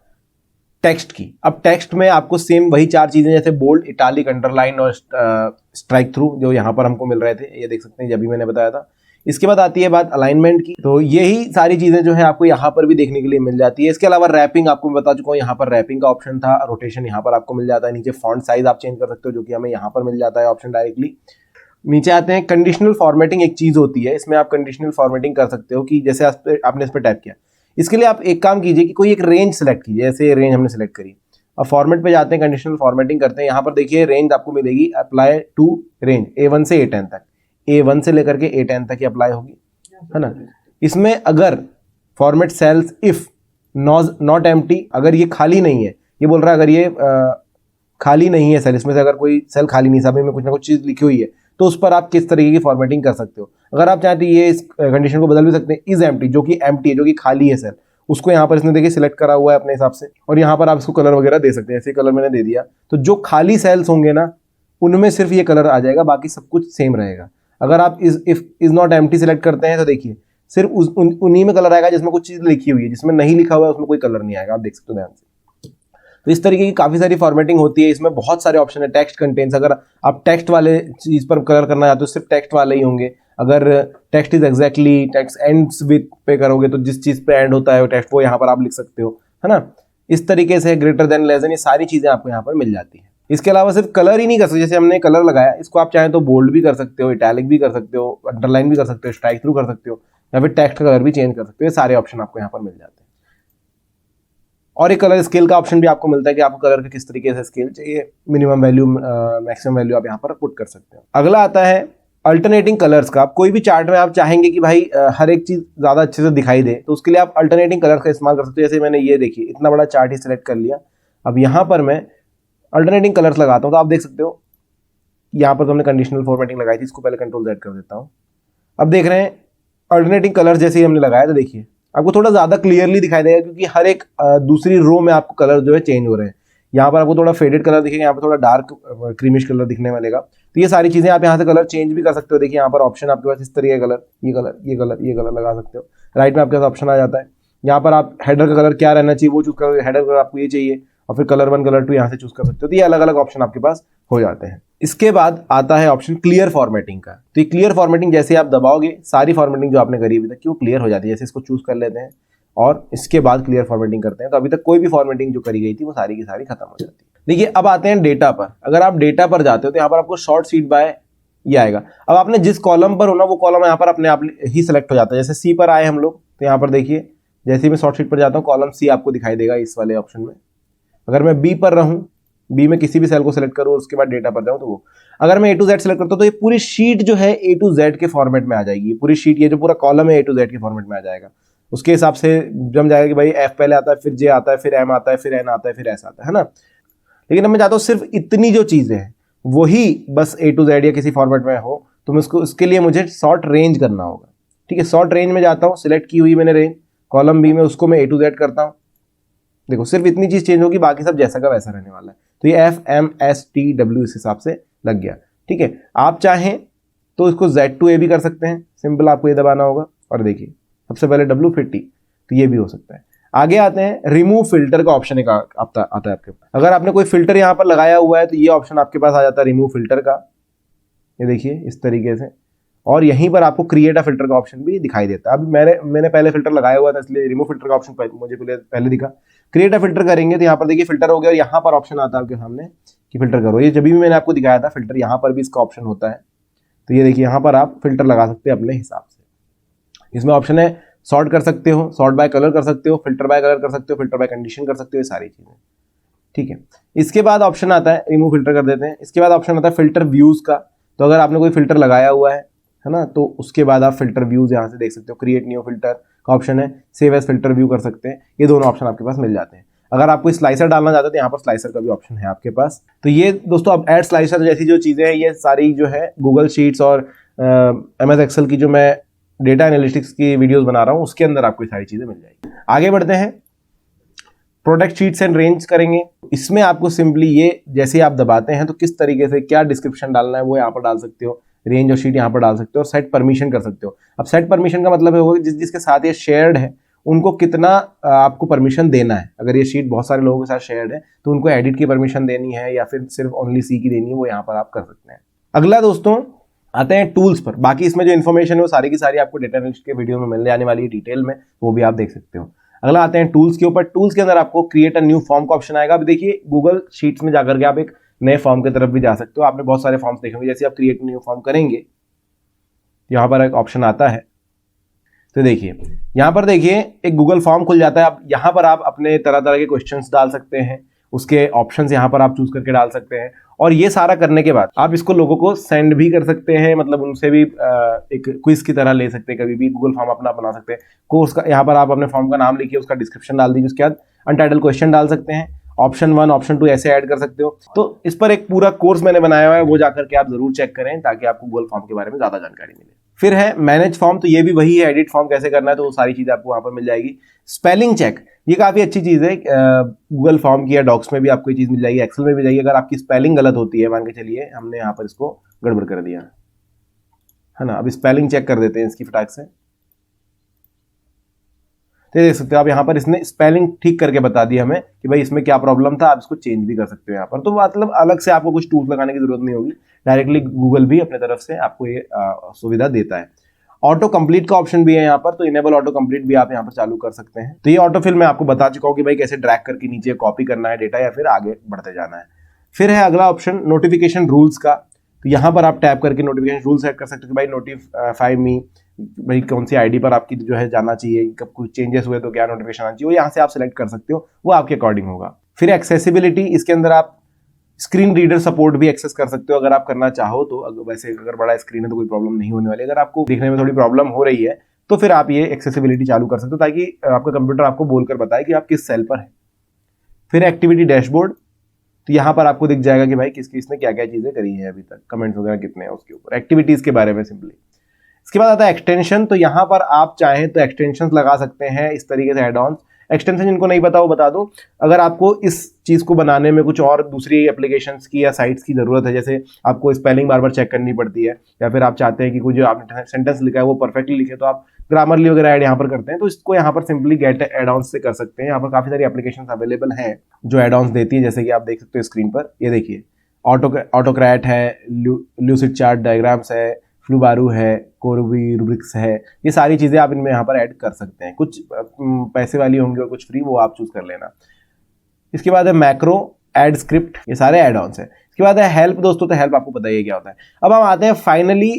टेक्स्ट की। अब टेक्स्ट में आपको सेम वही 4 चीजें, जैसे बोल्ड, इटालिक, अंडरलाइन और स्ट्राइक थ्रू, जो यहाँ पर हमको मिल रहे थे, ये देख सकते हैं जब भी मैंने बताया था। इसके बाद आती है बात अलाइनमेंट की, तो यही सारी चीजें जो है आपको यहाँ पर भी देखने के लिए मिल जाती है। इसके अलावा रैपिंग आपको मैं बता चुका हूँ, यहाँ पर रैपिंग का ऑप्शन था, रोटेशन यहाँ पर आपको मिल जाता है। नीचे फॉन्ट साइज आप चेंज कर सकते हो, जो कि हमें यहाँ पर मिल जाता है ऑप्शन डायरेक्टली। नीचे आते हैं कंडीशनल फॉर्मेटिंग, एक चीज होती है, इसमें आप कंडीशनल फॉर्मेटिंग कर सकते हो कि जैसे आपने इस पर टैप किया, इसके लिए आप एक काम कीजिए कि कोई एक रेंज सेलेक्ट कीजिए, जैसे रेंज हमने सेलेक्ट करी। अब फॉर्मेट पे जाते हैं, कंडीशनल फॉर्मेटिंग करते हैं। यहाँ पर देखिए रेंज आपको मिलेगी, अप्लाई टू रेंज A1 से A10 तक, A1 से लेकर के A10 तक ही अप्लाई होगी, है ना। इसमें अगर format cells if not empty, अगर ये खाली नहीं है, ये बोल रहा है अगर ये खाली नहीं है सेल, इसमें से अगर कोई सेल खाली नहीं, सभी में कुछ ना कुछ चीज लिखी हुई है, तो उस पर आप किस तरीके की फॉर्मेटिंग कर सकते हो। अगर आप चाहते हैं ये इस कंडीशन को बदल भी सकते हैं, इज एम्प्टी, जो कि एम्प्टी है, जो कि खाली है सेल, उसको यहाँ पर इसने देखिए सिलेक्ट करा हुआ है अपने हिसाब से, और यहाँ पर आप इसको कलर वगैरह दे सकते हैं। ऐसे कलर मैंने दे दिया, तो जो खाली सेल्स होंगे ना उनमें सिर्फ ये कलर आ जाएगा, बाकी सब कुछ सेम रहेगा। अगर आप इज नॉट एम्प्टी सिलेक्ट करते हैं तो देखिए सिर्फ उन्हीं में कलर आएगा जिसमें कुछ चीज लिखी हुई है, जिसमें नहीं लिखा हुआ है उसमें कोई कलर नहीं आएगा। आप देख सकते हो ध्यान से। तो इस तरीके की काफी सारी फॉर्मेटिंग होती है, इसमें बहुत सारे ऑप्शन है। टेक्स्ट कंटेंट्स, अगर आप टेक्स्ट वाले चीज पर कलर करना चाहते हो सिर्फ टेक्स्ट वाले ही होंगे। अगर text is exactly text ends with पे करोगे तो जिस चीज पे एंड होता है वो टेक्स्ट वो यहाँ पर आप लिख सकते हो, है ना। इस तरीके से ग्रेटर देन लेस देन ये सारी चीजें आपको यहाँ पर मिल जाती है। इसके अलावा सिर्फ कलर ही नहीं कर सकते, जैसे हमने कलर लगाया इसको आप चाहें तो बोल्ड भी कर सकते हो, इटैलिक भी कर सकते हो, अंडरलाइन भी कर सकते हो, स्ट्राइक थ्रू कर सकते हो, या फिर टेक्स्ट का कलर भी चेंज कर सकते हो। ये सारे ऑप्शन आपको यहाँ पर मिल जाते हैं। और एक कलर स्केल का ऑप्शन भी आपको मिलता है कि आपको कलर का किस तरीके से स्केल चाहिए, मिनिमम वैल्यू मैक्सिमम वैल्यू आप यहाँ पर पुट कर सकते हो। अगला आता है अल्टरनेटिंग कलर्स का। आप कोई भी चार्ट में आप चाहेंगे कि भाई हर एक चीज ज्यादा अच्छे से दिखाई दे, तो उसके लिए आप अल्टरनेटिंग कलर्स का इस्तेमाल कर सकते हो। जैसे मैंने ये देखिए इतना बड़ा चार्ट ही सिलेक्ट कर लिया, अब यहाँ पर मैं अल्टरनेटिंग कलर्स लगाता हूँ तो आप देख सकते हो यहाँ पर तो हमने कंडीशनल फॉर्मेटिंग लगाई थी, इसको पहले कंट्रोल Z कर देता हूँ। अब देख रहे हैं अल्टरनेटिंग कलर्स जैसे ही हमने लगाया तो देखिए आपको थोड़ा ज्यादा क्लियरली दिखाई देगा, क्योंकि हर एक दूसरी रो में आपको कलर जो है चेंज हो रहे हैं। यहाँ पर आपको थोड़ा फेडेड कलर दिखेगा, यहाँ पर थोड़ा डार्क क्रीमिश कलर दिखने मिलेगा। तो ये सारी चीजें आप यहाँ से कलर चेंज भी कर सकते हो। देखिए यहाँ पर ऑप्शन आपके पास इस तरीके का कलर, ये कलर, ये कलर, ये कलर लगा सकते हो। राइट में आपके पास ऑप्शन आ जाता है, यहाँ पर आप हेडर का कलर क्या रहना चाहिए वो चूज कर, हेडर कलर आपको ये चाहिए, और फिर कलर 1 कलर 2 यहाँ से चूज कर सकते हो। तो ये अलग अलग ऑप्शन आपके पास हो जाते हैं। इसके बाद आता है ऑप्शन क्लियर फॉर्मेटिंग का। तो ये क्लियर फॉर्मेटिंग जैसे आप दबाओगे सारी फॉर्मेटिंग जो आपने करी अभी तक की वो क्लियर हो जाती है। जैसे इसको चूज कर लेते हैं और इसके बाद क्लियर फॉर्मेटिंग करते हैं, तो अभी तक कोई भी फॉर्मेटिंग जो करी गई थी वो सारी की सारी खत्म हो जाती है। देखिए अब आते हैं डेटा पर। अगर आप डेटा पर जाते हो तो यहाँ पर आपको शॉर्ट सीट बाय ये आएगा। अब आपने जिस कॉलम पर होना वो कॉलम यहाँ पर अपने आप ही सिलेक्ट हो जाता है। जैसे सी पर आए हम लोग तो यहाँ पर देखिए जैसे ही मैं शॉर्ट सीट पर जाता हूँ कॉलम सी आपको दिखाई देगा इस वाले ऑप्शन में। अगर मैं बी पर रहूं, बी में किसी भी सेल को सिलेक्ट करूं उसके बाद डेटा पर जाऊं तो वो, अगर मैं A to Z सिलेक्ट करता हूं तो ये पूरी शीट जो है A to Z के फॉर्मेट में आ जाएगी। पूरी शीट ये जो पूरा कॉलम है A to Z के फॉर्मेट में आ जाएगा। उसके हिसाब से जम जाएगा कि भाई F पहले आता है, फिर J आता है, फिर M आता है, फिर N आता है, फिर S आता है ना। लेकिन अब मैं चाहता हूँ सिर्फ इतनी जो चीजें हैं वही बस A to Z या किसी फॉर्मेट में हो, तो मैं उसके लिए मुझे शॉर्ट रेंज करना होगा। ठीक है, शॉर्ट रेंज में जाता हूँ, सिलेक्ट की हुई मैंने रेंज कॉलम बी में, उसको मैं A to Z करता हूँ। देखो सिर्फ इतनी चीज चेंज होगी, बाकी सब जैसा का वैसा रहने वाला है। तो ये FMSTW इस हिसाब से लग गया। ठीक है, आप चाहें तो इसको Z to A भी कर सकते हैं, सिंपल आपको ये दबाना होगा और देखिए सबसे पहले W फिर T, तो ये भी हो सकता है। आगे आते हैं रिमूव फिल्टर का ऑप्शन आता है आपके पास। अगर आपने कोई फिल्टर यहाँ पर लगाया हुआ है तो ये ऑप्शन आपके पास आ जाता है रिमूव फिल्टर का, ये देखिए इस तरीके से। और यहीं पर आपको क्रिएट अ फिल्टर का ऑप्शन भी दिखाई देता है। अब मैंने पहले फिल्टर लगाया हुआ था इसलिए रिमूव फिल्टर का ऑप्शन मुझे पहले दिखा। क्रिएट अ फिल्टर करेंगे तो यहाँ पर देखिए फिल्टर हो गया और यहाँ पर ऑप्शन आता है आपके सामने कि फिल्टर करो। ये जब भी मैंने आपको दिखाया था फिल्टर, यहाँ पर भी इसका ऑप्शन होता है। तो ये देखिए यहाँ पर आप फिल्टर लगा सकते हैं अपने हिसाब से। इसमें ऑप्शन है सॉर्ट कर सकते हो, सॉर्ट बाय कलर कर सकते हो, फिल्टर बाय कलर कर सकते हो, फिल्टर बाय कंडीशन कर सकते हो, ये सारी चीजें। ठीक है, इसके बाद ऑप्शन आता है रिमूव फिल्टर कर देते हैं। इसके बाद ऑप्शन आता है फिल्टर व्यूज का। तो अगर आपने कोई फिल्टर लगाया हुआ है ना, तो उसके बाद आप फिल्टर व्यूज यहाँ से देख सकते हो। क्रिएट न्यू फिल्टर का ऑप्शन है, सेव एज फिल्टर व्यू कर सकते हैं। ये दोनों ऑप्शन आपके पास मिल जाते हैं। अगर आपको स्लाइसर डालना चाहते हैं तो यहाँ पर स्लाइसर का भी ऑप्शन है आपके पास। तो ये दोस्तों अब ऐड स्लाइसर जैसी जो चीजें हैं ये सारी जो है गूगल शीट्स और MS एक्सेल की जो मैं डेटा एनालिटिक्स की वीडियोस बना रहा हूँ उसके अंदर आपको सारी चीजें मिल जाएगी। आगे बढ़ते हैं, प्रोडक्ट शीट्स एंड रेंज करेंगे। इसमें आपको सिंपली ये जैसे आप दबाते हैं तो किस तरीके से क्या डिस्क्रिप्शन डालना है वो यहाँ पर डाल सकते हो। रेंज और शीट यहाँ पर डाल सकते हो और सेट परमिशन कर सकते हो। अब सेट परमिशन का मतलब होगा जिसके साथ ये शेयर्ड है उनको कितना आपको परमिशन देना है। अगर ये शीट बहुत सारे लोगों के साथ शेयर्ड है तो उनको एडिट की परमिशन देनी है या फिर सिर्फ ओनली सी की देनी है, वो यहाँ पर आप कर सकते हैं। अगला दोस्तों आते हैं टूल्स पर। बाकी इसमें जो इन्फॉर्मेशन है वो सारी की सारी आपको डेटा एनालिस्ट के वीडियो में मिलने आने वाली है डिटेल में, वो भी आप देख सकते हो। अगला आते हैं टूल्स के ऊपर। टूल्स के अंदर आपको क्रिएट अ न्यू फॉर्म का ऑप्शन आएगा। अब देखिए गूगल शीट्स में जाकर के आप एक नए फॉर्म की तरफ भी जा सकते हो। आपने बहुत सारे फॉर्म्स देखे होंगे, जैसे आप क्रिएट न्यू फॉर्म करेंगे यहाँ पर एक ऑप्शन आता है। तो देखिए यहाँ पर देखिए एक गूगल फॉर्म खुल जाता है। अब यहाँ पर आप अपने तरह तरह के क्वेश्चंस डाल सकते हैं, उसके ऑप्शंस यहाँ पर आप चूज करके डाल सकते हैं। और ये सारा करने के बाद आप इसको लोगों को सेंड भी कर सकते हैं, मतलब उनसे भी एक क्विज की तरह ले सकते हैं। कभी भी गूगल फॉर्म अपना बना सकते हैं। कोर्स का यहाँ पर आप अपने फॉर्म का नाम लिखिए, उसका डिस्क्रिप्शन डाल दीजिए, उसके बाद अनटाइटल क्वेश्चन डाल सकते हैं, ऑप्शन 1 ऑप्शन 2 ऐसे ऐड कर सकते हो। तो इस पर एक पूरा कोर्स मैंने बनाया हुआ है, वो जाकर के आप जरूर चेक करें ताकि आपको गूगल फॉर्म के बारे में ज्यादा जानकारी मिले। फिर है मैनेज फॉर्म, तो ये भी वही है, एडिट फॉर्म कैसे करना है, तो वो सारी चीजें आपको वहां पर मिल जाएगी। स्पेलिंग चेक, ये काफी अच्छी चीज है, गूगल फॉर्म की या डॉक्स में भी आपको ये चीज मिल जाएगी, एक्सेल में भी जाएगी। अगर आपकी स्पेलिंग गलत होती है, मान के चलिए हमने यहाँ पर इसको गड़बड़ कर दिया है ना, अब स्पेलिंग चेक कर देते हैं इसकी फटाक से, तो देख सकते हो आप यहाँ पर इसने स्पेलिंग ठीक करके बता दिया हमें कि भाई इसमें क्या प्रॉब्लम था, आप इसको चेंज भी कर सकते हो यहाँ पर। तो मतलब अलग से आपको कुछ टूल्स लगाने की जरूरत नहीं होगी, डायरेक्टली गूगल भी अपने तरफ से आपको ये सुविधा देता है। ऑटो कंप्लीट का ऑप्शन भी है यहाँ पर, तो इनेबल ऑटो कंप्लीट भी आप यहाँ पर चालू कर सकते हैं। तो ये ऑटो फिल मैं आपको बता चुका हूँ कि भाई कैसे ड्रैग करके नीचे कॉपी करना है डेटा या फिर आगे बढ़ते जाना है। फिर है अगला ऑप्शन नोटिफिकेशन रूल्स का, तो यहाँ पर आप टैप करके नोटिफिकेशन रूल सेट कर सकते हो कि भाई नोटिफाई मी, भाई कौन सी आईडी पर आपकी जो है जाना चाहिए, कब कुछ चेंजेस हुए तो क्या नोटिफिकेशन आना चाहिए, वो यहाँ से आप सिलेक्ट कर सकते हो, वो आपके अकॉर्डिंग होगा। फिर एक्सेसिबिलिटी, इसके अंदर आप स्क्रीन रीडर सपोर्ट भी एक्सेस कर सकते हो अगर आप करना चाहो तो। वैसे अगर बड़ा स्क्रीन है तो कोई प्रॉब्लम नहीं होने वाली, अगर आपको देखने में थोड़ी प्रॉब्लम हो रही है तो फिर आप ये एक्सेसिबिलिटी चालू कर सकते हो, ताकि आपका कंप्यूटर आपको बोलकर बताए कि आप किस सेल पर है। फिर एक्टिविटी डैशबोर्ड, तो यहाँ पर आपको दिख जाएगा कि भाई किस किसने क्या क्या चीजें करी है अभी तक, कमेंट्स वगैरह कितने हैं उसके ऊपर, एक्टिविटीज के बारे में सिंपली। इसके बाद आता है एक्सटेंशन, तो यहाँ पर आप चाहें तो एक्सटेंशन लगा सकते हैं इस तरीके से, एड ऑन एक्सटेंशन जिनको नहीं पता वो बता दूं, अगर आपको इस चीज को बनाने में कुछ और दूसरी एप्लीकेशंस की या साइट्स की जरूरत है, जैसे आपको स्पेलिंग बार बार चेक करनी पड़ती है, या फिर आप चाहते हैं कि कुछ जो आपने सेंटेंस लिखा है वो परफेक्टली लिखे, तो आप ग्रामरली वगैरह ऐड यहाँ पर करते हैं, तो इसको यहाँ पर सिंपली गेट एड ऑन से कर सकते हैं। यहाँ पर काफी सारी एप्लीकेशन अवेलेबल हैं जो एड ऑन देती है, जैसे कि आप देख सकते हो स्क्रीन पर, ये देखिए ऑटोक्रैट है, ल्यूसिड चार्ट डायग्राम्स है, फ्लूबारू है, कोरबी रूब्रिक्स है, ये सारी चीजें आप इनमें यहाँ पर ऐड कर सकते हैं। कुछ पैसे वाली होंगी और कुछ फ्री, वो आप चूज कर लेना। इसके बाद है मैक्रो, एड स्क्रिप्ट, ये सारे एड ऑन्स है। इसके बाद है हेल्प दोस्तों, तो हेल्प आपको पता ही है क्या होता है। अब हम आते हैं फाइनली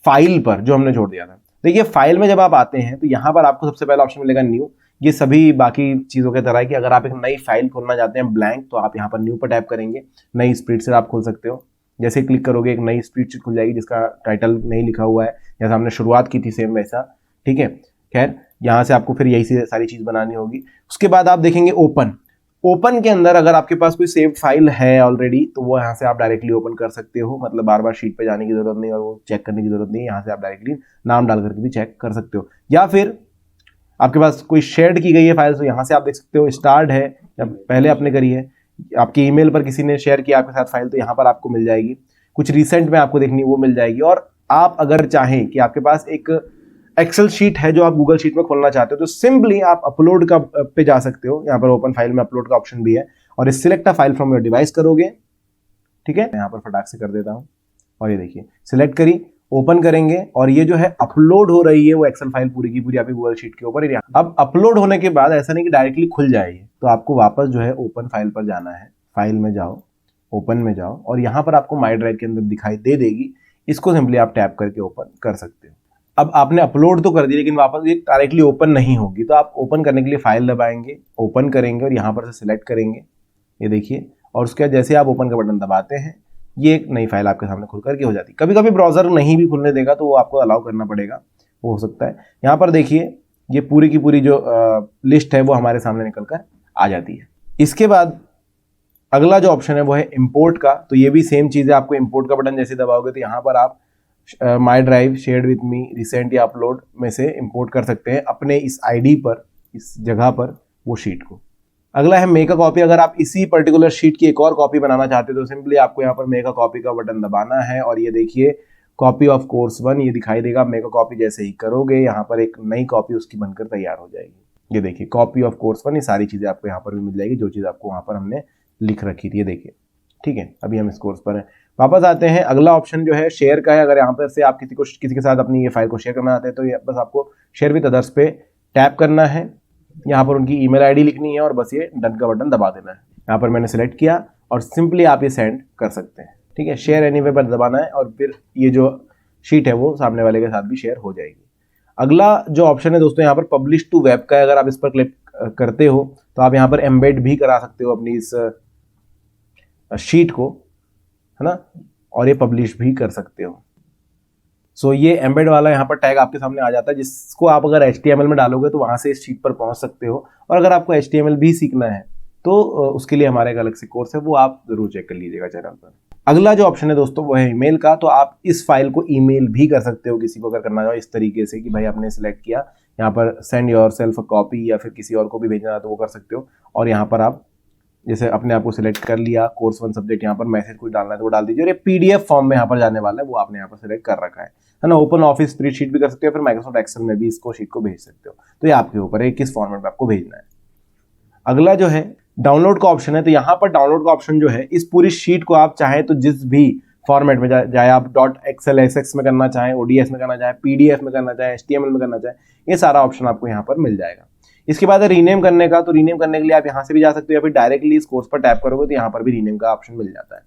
फाइल पर, जो हमने छोड़ दिया था। देखिए फाइल में जब आप आते हैं तो यहाँ पर आपको सबसे पहला ऑप्शन मिलेगा न्यू। ये सभी बाकी चीजों की तरह है कि अगर आप एक नई फाइल खोलना चाहते हैं ब्लैंक, तो आप यहाँ पर न्यू पर टैप करेंगे, नई स्प्रेडशीट आप खोल सकते हो। जैसे क्लिक करोगे एक नई स्प्रेडशीट खुल जाएगी जिसका टाइटल नहीं लिखा हुआ है, जैसा हमने शुरुआत की थी सेम वैसा, ठीक है। खैर यहाँ से आपको फिर यही सारी चीज बनानी होगी। उसके बाद आप देखेंगे ओपन। ओपन के अंदर अगर आपके पास कोई सेव्ड फाइल है ऑलरेडी, तो वो यहाँ से आप डायरेक्टली ओपन कर सकते हो, मतलब बार बार शीट पे जाने की जरूरत नहीं और वो चेक करने की जरूरत नहीं, यहाँ से आप डायरेक्टली नाम डाल करके भी चेक कर सकते हो। या फिर आपके पास कोई शेयर की गई है फाइल, तो यहाँ से आप देख सकते हो स्टार्ट है, जब पहले आपने करी है, आपके ईमेल पर किसी ने शेयर किया आपके साथ फाइल, तो यहाँ पर आपको मिल जाएगी। कुछ रिसेंट में आपको देखनी वो मिल जाएगी। और आप अगर चाहें कि आपके पास एक एक्सेल शीट है जो आप गूगल शीट में खोलना चाहते हो, तो सिंपली आप अपलोड का पे जा सकते हो, यहाँ पर ओपन फाइल में अपलोड का ऑप्शन भी है, और इस select a file from your device करोगे, ठीक है। यहाँ पर फटाक से कर देता हूँ, और ये देखिए सिलेक्ट करी, ओपन करेंगे, और ये जो है अपलोड हो रही है वो एक्सेल फाइल पूरी की पूरी आपकी गूगल शीट के ऊपर। अब अपलोड होने के बाद ऐसा नहीं कि डायरेक्टली खुल जाएगी, तो आपको वापस जो है ओपन फाइल पर जाना है, फाइल में जाओ, ओपन में जाओ, और यहाँ पर आपको माई ड्राइव के अंदर दिखाई दे देगी, इसको सिंपली आप टैप करके ओपन कर सकते हो। अब आपने अपलोड तो कर दी, लेकिन वापस ये डायरेक्टली ओपन नहीं होगी, तो आप ओपन करने के लिए फाइल दबाएंगे, ओपन करेंगे और यहाँ पर से सिलेक्ट करेंगे, ये देखिए, और उसके बाद जैसे आप ओपन का बटन दबाते हैं, ये एक नई फाइल आपके सामने खुल करके हो जाती है। कभी कभी ब्राउजर नहीं भी खुलने देगा, तो वो आपको अलाउ करना पड़ेगा, वो हो सकता है। यहाँ पर देखिए ये पूरी की पूरी जो लिस्ट है वो हमारे सामने निकल कर आ जाती है। इसके बाद अगला जो ऑप्शन है वो है इंपोर्ट का, तो ये भी सेम चीज़ है, आपको इंपोर्ट का बटन जैसे दबाओगे तो यहाँ पर आप my drive, shared with me, recent या अपलोड में से इंपोर्ट कर सकते हैं अपने इस आईडी पर, इस जगह पर वो शीट को। अगला है मेक अ कॉपी। अगर आप इसी पर्टिकुलर शीट की एक और कॉपी बनाना चाहते हो तो सिंपली आपको यहाँ पर मेक अ कॉपी का बटन दबाना है, और ये देखिए कॉपी ऑफ कोर्स 1 ये दिखाई देगा। मेक अ कॉपी जैसे ही करोगे यहाँ पर एक नई कॉपी उसकी बनकर तैयार हो जाएगी। ये देखिए कॉपी ऑफ कोर्स 1, ये सारी चीजें आपको यहाँ पर भी मिल जाएगी, जो चीज आपको वहां पर हमने लिख रखी थी, ये देखिए, ठीक है। अभी हम इस कोर्स पर हैं, वापस आते हैं। अगला ऑप्शन जो है शेयर का है। अगर यहाँ पर से आप किसी के साथ अपनी ये फाइल को शेयर करना चाहते हैं, तो ये बस आपको शेयर विद अदर्स पे टैप करना है, यहाँ पर उनकी ईमेल आईडी लिखनी है और बस ये डन का बटन दबा देना है। यहाँ पर मैंने सिलेक्ट किया और सिंपली आप ये सेंड कर सकते हैं, ठीक है। शेयर एनीवे पर दबाना है और फिर ये जो शीट है वो सामने वाले के साथ भी शेयर हो जाएगी। अगला जो ऑप्शन है दोस्तों यहाँ पर पब्लिश टू वेब का है। अगर आप इस पर क्लिक करते हो तो आप यहाँ पर एम्बेड भी करा सकते हो अपनी इस शीट को, है ना, और ये पब्लिश भी कर सकते हो। सो ये एम्बेड वाला यहाँ पर टैग आपके सामने आ जाता है, जिसको आप अगर HTML में डालोगे तो वहां से इस शीट पर पहुंच सकते हो। और अगर आपको HTML भी सीखना है तो उसके लिए हमारा एक अलग से कोर्स है, वो आप जरूर चेक कर लीजिएगा चैनल पर। अगला जो ऑप्शन है दोस्तों वो है ईमेल का। तो आप इस फाइल को ईमेल भी कर सकते हो किसी को अगर करना चाहो इस तरीके से कि भाई आपने सिलेक्ट किया, यहाँ पर send your self a copy, या फिर किसी और को भी भेजना है तो वो कर सकते हो। और यहाँ पर आप जैसे अपने आप को सिलेक्ट कर लिया, कोर्स 1 सब्जेक्ट, यहाँ पर मैसेज कुछ डालना है तो वो डाल दीजिए, और ये पीडीएफ फॉर्म में यहाँ पर जाने वाला है, वो आपने यहाँ पर सिलेक्ट कर रखा है ना। ओपन ऑफिस स्प्रेडशीट भी कर सकते हो, फिर माइक्रोसॉफ्ट एक्सेल में भी इसको शीट को भेज सकते हो। तो ये आपके ऊपर है किस फॉर्मेट में आपको भेजना है। अगला जो है डाउनलोड का ऑप्शन है। तो यहाँ पर डाउनलोड का ऑप्शन जो है, इस पूरी शीट को आप चाहे तो जिस भी फॉर्मेट में चाहे आप .xlsx में करना चाहें, ods में करना चाहें, pdf में करना चाहें, html में करना चाहें, ये सारा ऑप्शन आपको यहाँ पर मिल जाएगा। इसके बाद रीनेम करने का, तो रीनेम करने के लिए आप यहाँ से भी जा सकते हो, या फिर डायरेक्टली इस कोर्स पर टैप करोगे तो यहाँ पर भी रीनेम का ऑप्शन मिल जाता है।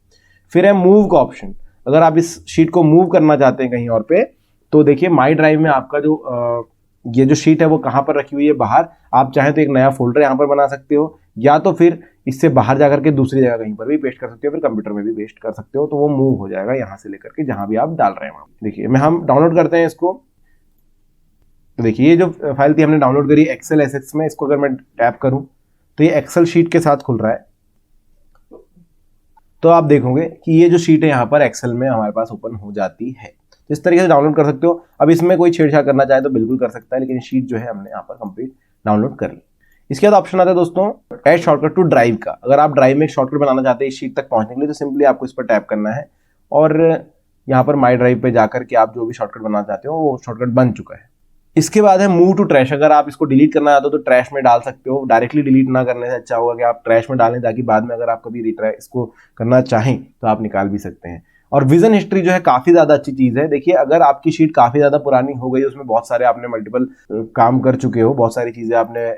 फिर है मूव का ऑप्शन। अगर आप इस शीट को मूव करना चाहते हैं कहीं और पे, तो देखिए माई ड्राइव में आपका जो ये जो शीट है वो कहाँ पर रखी हुई है, बाहर। आप चाहें तो एक नया फोल्डर यहाँ पर बना सकते हो, या तो फिर इससे बाहर जाकर के दूसरी जगह कहीं पर भी पेस्ट कर सकते हो, फिर कंप्यूटर में भी पेस्ट कर सकते हो, तो वो मूव हो जाएगा यहाँ से लेकर के जहां भी आप डाल रहे हैं वहां। देखिए हम डाउनलोड करते हैं इसको। तो देखिए ये जो फाइल थी हमने डाउनलोड करी XLSX में, इसको अगर मैं टैप करूं तो ये एक्सेल शीट के साथ खुल रहा है। तो आप देखोगे कि ये जो शीट है यहाँ पर एक्सेल में हमारे पास ओपन हो जाती है। तो इस तरीके से डाउनलोड कर सकते हो। अब इसमें कोई छेड़छाड़ करना चाहे तो बिल्कुल कर सकता है, लेकिन शीट जो है हमने यहाँ पर कंप्लीट डाउनलोड कर ली। इसके बाद ऑप्शन आता है दोस्तों ऐड शॉर्टकट टू ड्राइव का। अगर आप ड्राइव में एक शॉर्टकट बनाना चाहते हैं इस शीट तक पहुंचने के लिए, तो सिंपली आपको इस पर टैप करना है, और यहाँ पर माई ड्राइव पे जाकर के आप जो भी शॉर्टकट बनाना चाहते हो वो शॉर्टकट बन चुका है। इसके बाद है मूव टू ट्रैश। अगर आप इसको डिलीट करना चाहते हो तो ट्रैश में डाल सकते हो। डायरेक्टली डिलीट ना करने से अच्छा होगा कि आप ट्रैश में डालें, ताकि बाद में अगर आप कभी रिट्राई इसको करना चाहें तो आप निकाल भी सकते हैं। और विजन हिस्ट्री जो है काफी ज्यादा अच्छी चीज है। देखिए अगर आपकी शीट काफी ज्यादा पुरानी हो गई, उसमें बहुत सारे आपने मल्टीपल काम कर चुके हो, बहुत सारी चीजें आपने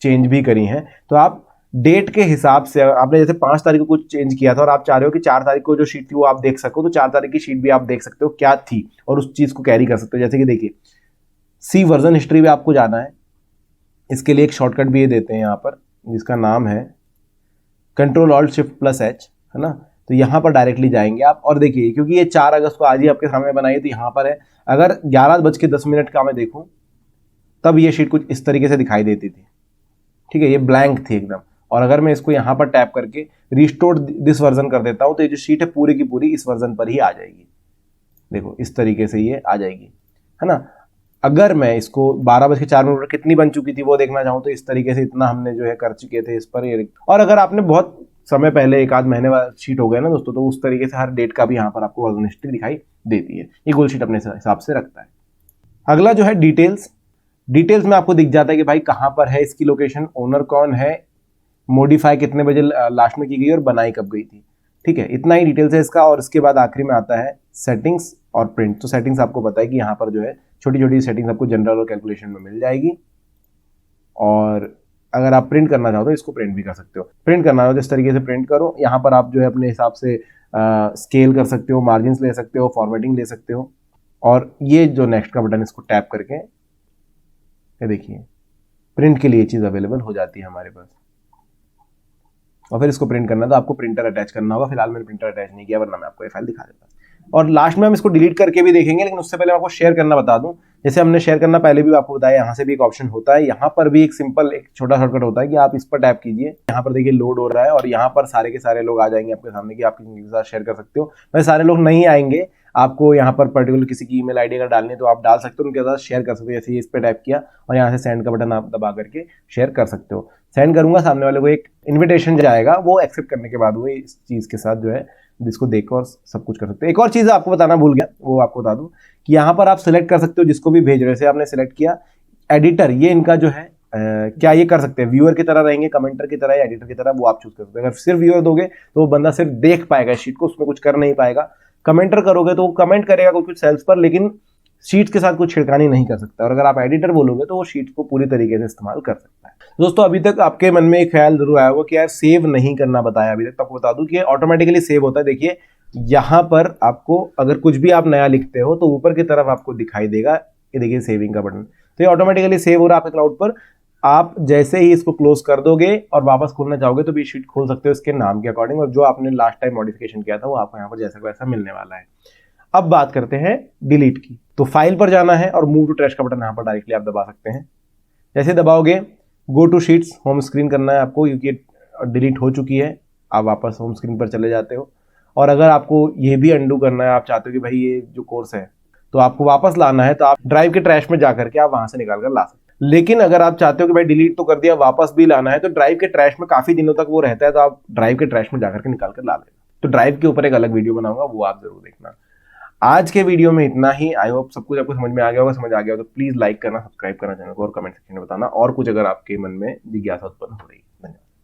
चेंज भी करी हैं, तो आप डेट के हिसाब से, आपने जैसे 5 तारीख को कुछ चेंज किया था और आप चाह रहे हो कि 4 तारीख को जो शीट थी वो आप देख सको, तो 4 तारीख की शीट भी आप देख सकते हो क्या थी और उस चीज को कैरी कर सकते हो। जैसे कि देखिए सी वर्जन हिस्ट्री में आपको जाना है, इसके लिए एक शॉर्टकट भी ये देते हैं यहाँ पर जिसका नाम है Ctrl+Alt+Shift+H, है ना। तो यहाँ पर डायरेक्टली जाएंगे आप, और देखिए क्योंकि ये 4 अगस्त को आज ही आपके सामने बनाई है तो यहाँ पर है। अगर 11:10 का मैं देखूं तब ये शीट कुछ इस तरीके से दिखाई देती थी, ठीक है, ये ब्लैंक थी एकदम। और अगर मैं इसको यहाँ पर टैप करके रिस्टोर दिस वर्जन कर देता हूँ तो ये जो शीट है पूरी की पूरी इस वर्जन पर ही आ जाएगी। देखो इस तरीके से ये आ जाएगी, है ना। अगर मैं इसको 12:04 पर कितनी बन चुकी थी वो देखना चाहूँ तो इस तरीके से इतना हमने जो है कर चुके थे इस पर ये। और अगर आपने बहुत समय पहले 1 आध महीने बाद शीट हो गया ना दोस्तों, तो उस तरीके से हर डेट का भी यहाँ पर आपको वर्जन हिस्ट्री दिखाई देती है। ये गूगल शीट अपने हिसाब से रखता है। अगला जो है डिटेल्स। डिटेल्स में आपको दिख जाता है कि भाई कहाँ पर है इसकी लोकेशन, ओनर कौन है, मॉडिफाई कितने बजे लास्ट में की गई और बनाई कब गई थी, ठीक है, इतना ही डिटेल्स है इसका। और इसके बाद आखिरी में आता है सेटिंग्स और प्रिंट। तो सेटिंग्स आपको पता है कि यहाँ पर जो है छोटी छोटी सेटिंग्स आपको जनरल और कैलकुलेशन में मिल जाएगी। और अगर आप प्रिंट करना चाहो तो इसको प्रिंट भी कर सकते हो। प्रिंट करना हो तो इस तरीके से प्रिंट करो। यहाँ पर आप जो है अपने हिसाब से स्केल कर सकते हो, मार्जिन ले सकते हो, फॉर्मेटिंग ले सकते हो। और ये जो नेक्स्ट का बटन इसको टैप करके ये देखिए प्रिंट के लिए चीज़ अवेलेबल हो जाती है हमारे पास। और फिर इसको प्रिंट करना तो आपको प्रिंटर अटैच करना होगा। फिलहाल मैंने प्रिंटर अटैच नहीं किया, वरना मैं आपको ये फाइल दिखा देता। और लास्ट में हम इसको डिलीट करके भी देखेंगे, लेकिन उससे पहले मैं आपको शेयर करना बता दूं। जैसे हमने शेयर करना पहले भी आपको बताया, यहाँ से भी एक ऑप्शन होता है, यहाँ पर भी एक सिंपल एक छोटा शॉर्टकट होता है कि आप इस पर टैप कीजिए। यहाँ पर देखिए लोड हो रहा है और यहाँ पर सारे के सारे लोग आ जाएंगे आपके सामने कि आप किसी के साथ शेयर कर सकते हो। वैसे सारे लोग नहीं आएंगे, आपको यहाँ पर पर्टिकुलर किसी की ईमेल आईडी अगर डालनी है तो आप डाल सकते हो, उनके साथ शेयर कर सकते हो। जैसे इस पर टैप किया और यहाँ से सेंड का बटन आप दबा करके शेयर कर सकते हो। सेंड करूंगा, सामने वाले को एक इन्विटेशन जाएगा, वो एक्सेप्ट करने के बाद वो इस चीज के साथ जो है जिसको देखो और सब कुछ कर सकते हो। एक और चीज आपको बताना भूल गया, वो आपको बता दूं कि यहाँ पर आप सिलेक्ट कर सकते हो जिसको भी भेज रहे हो। जैसे आपने सिलेक्ट किया एडिटर, ये इनका जो है क्या ये कर सकते हैं, व्यूअर की तरह रहेंगे, कमेंटर की तरह या एडिटर की तरह, वो आप चूज कर सकते हो। अगर सिर्फ व्यूअर दोगे तो वो बंदा सिर्फ देख पाएगा शीट को, उसमें कुछ कर नहीं पाएगा। कमेंटर करोगे तो वो कमेंट करेगा कुछ सेल्स पर, लेकिन शीट्स के साथ कुछ छिड़कानी नहीं कर सकता। और अगर आप एडिटर बोलोगे तो वो शीट्स को पूरी तरीके से इस्तेमाल कर सकता है। दोस्तों अभी तक आपके मन में एक ख्याल जरूर आया होगा कि यार सेव नहीं करना बताया अभी तक, तो आपको बता दूं कि ऑटोमेटिकली सेव होता है। देखिए यहाँ पर आपको अगर कुछ भी आप नया लिखते हो तो ऊपर की तरफ आपको दिखाई देगा, ये देखिए सेविंग का बटन, तो ये ऑटोमेटिकली सेव हो रहा है आपके क्लाउड पर। आप जैसे ही इसको क्लोज कर दोगे और वापस खोलना चाहोगे तो भी शीट खोल सकते हो इसके नाम के अकॉर्डिंग, और जो आपने लास्ट टाइम मॉडिफिकेशन किया था वो आपको यहाँ पर जैसा वैसा मिलने वाला है। अब बात करते हैं डिलीट की। तो फाइल पर जाना है और मूव टू ट्रैश का बटन यहाँ पर डायरेक्टली आप दबा सकते हैं। जैसे दबाओगे go to sheets, home screen करना है आपको क्योंकि डिलीट हो चुकी है। आप वापस होम स्क्रीन पर चले जाते हो और अगर आपको ये भी अंडू करना है, आप चाहते हो कि भाई ये जो कोर्स है तो आपको वापस लाना है, तो आप ड्राइव के ट्रैश में जाकर के आप वहां से निकाल कर ला सकते हैं। लेकिन अगर आप चाहते हो कि भाई डिलीट तो कर दिया, वापस भी लाना है, तो ड्राइव के ट्रैश में काफी दिनों तक वो रहता है, तो आप ड्राइव के ट्रैश में जाकर के निकाल कर ला लेना। तो ड्राइव के ऊपर एक अलग वीडियो बनाऊंगा, वो आप जरूर देखना। आज के वीडियो में इतना ही। आई होप सब कुछ आपको समझ में आ गया होगा। समझ आ गया हो तो प्लीज लाइक करना, सब्सक्राइब करना चैनल को, और कमेंट सेक्शन में बताना और कुछ अगर आपके मन में जिज्ञासा उत्पन्न हो रही है।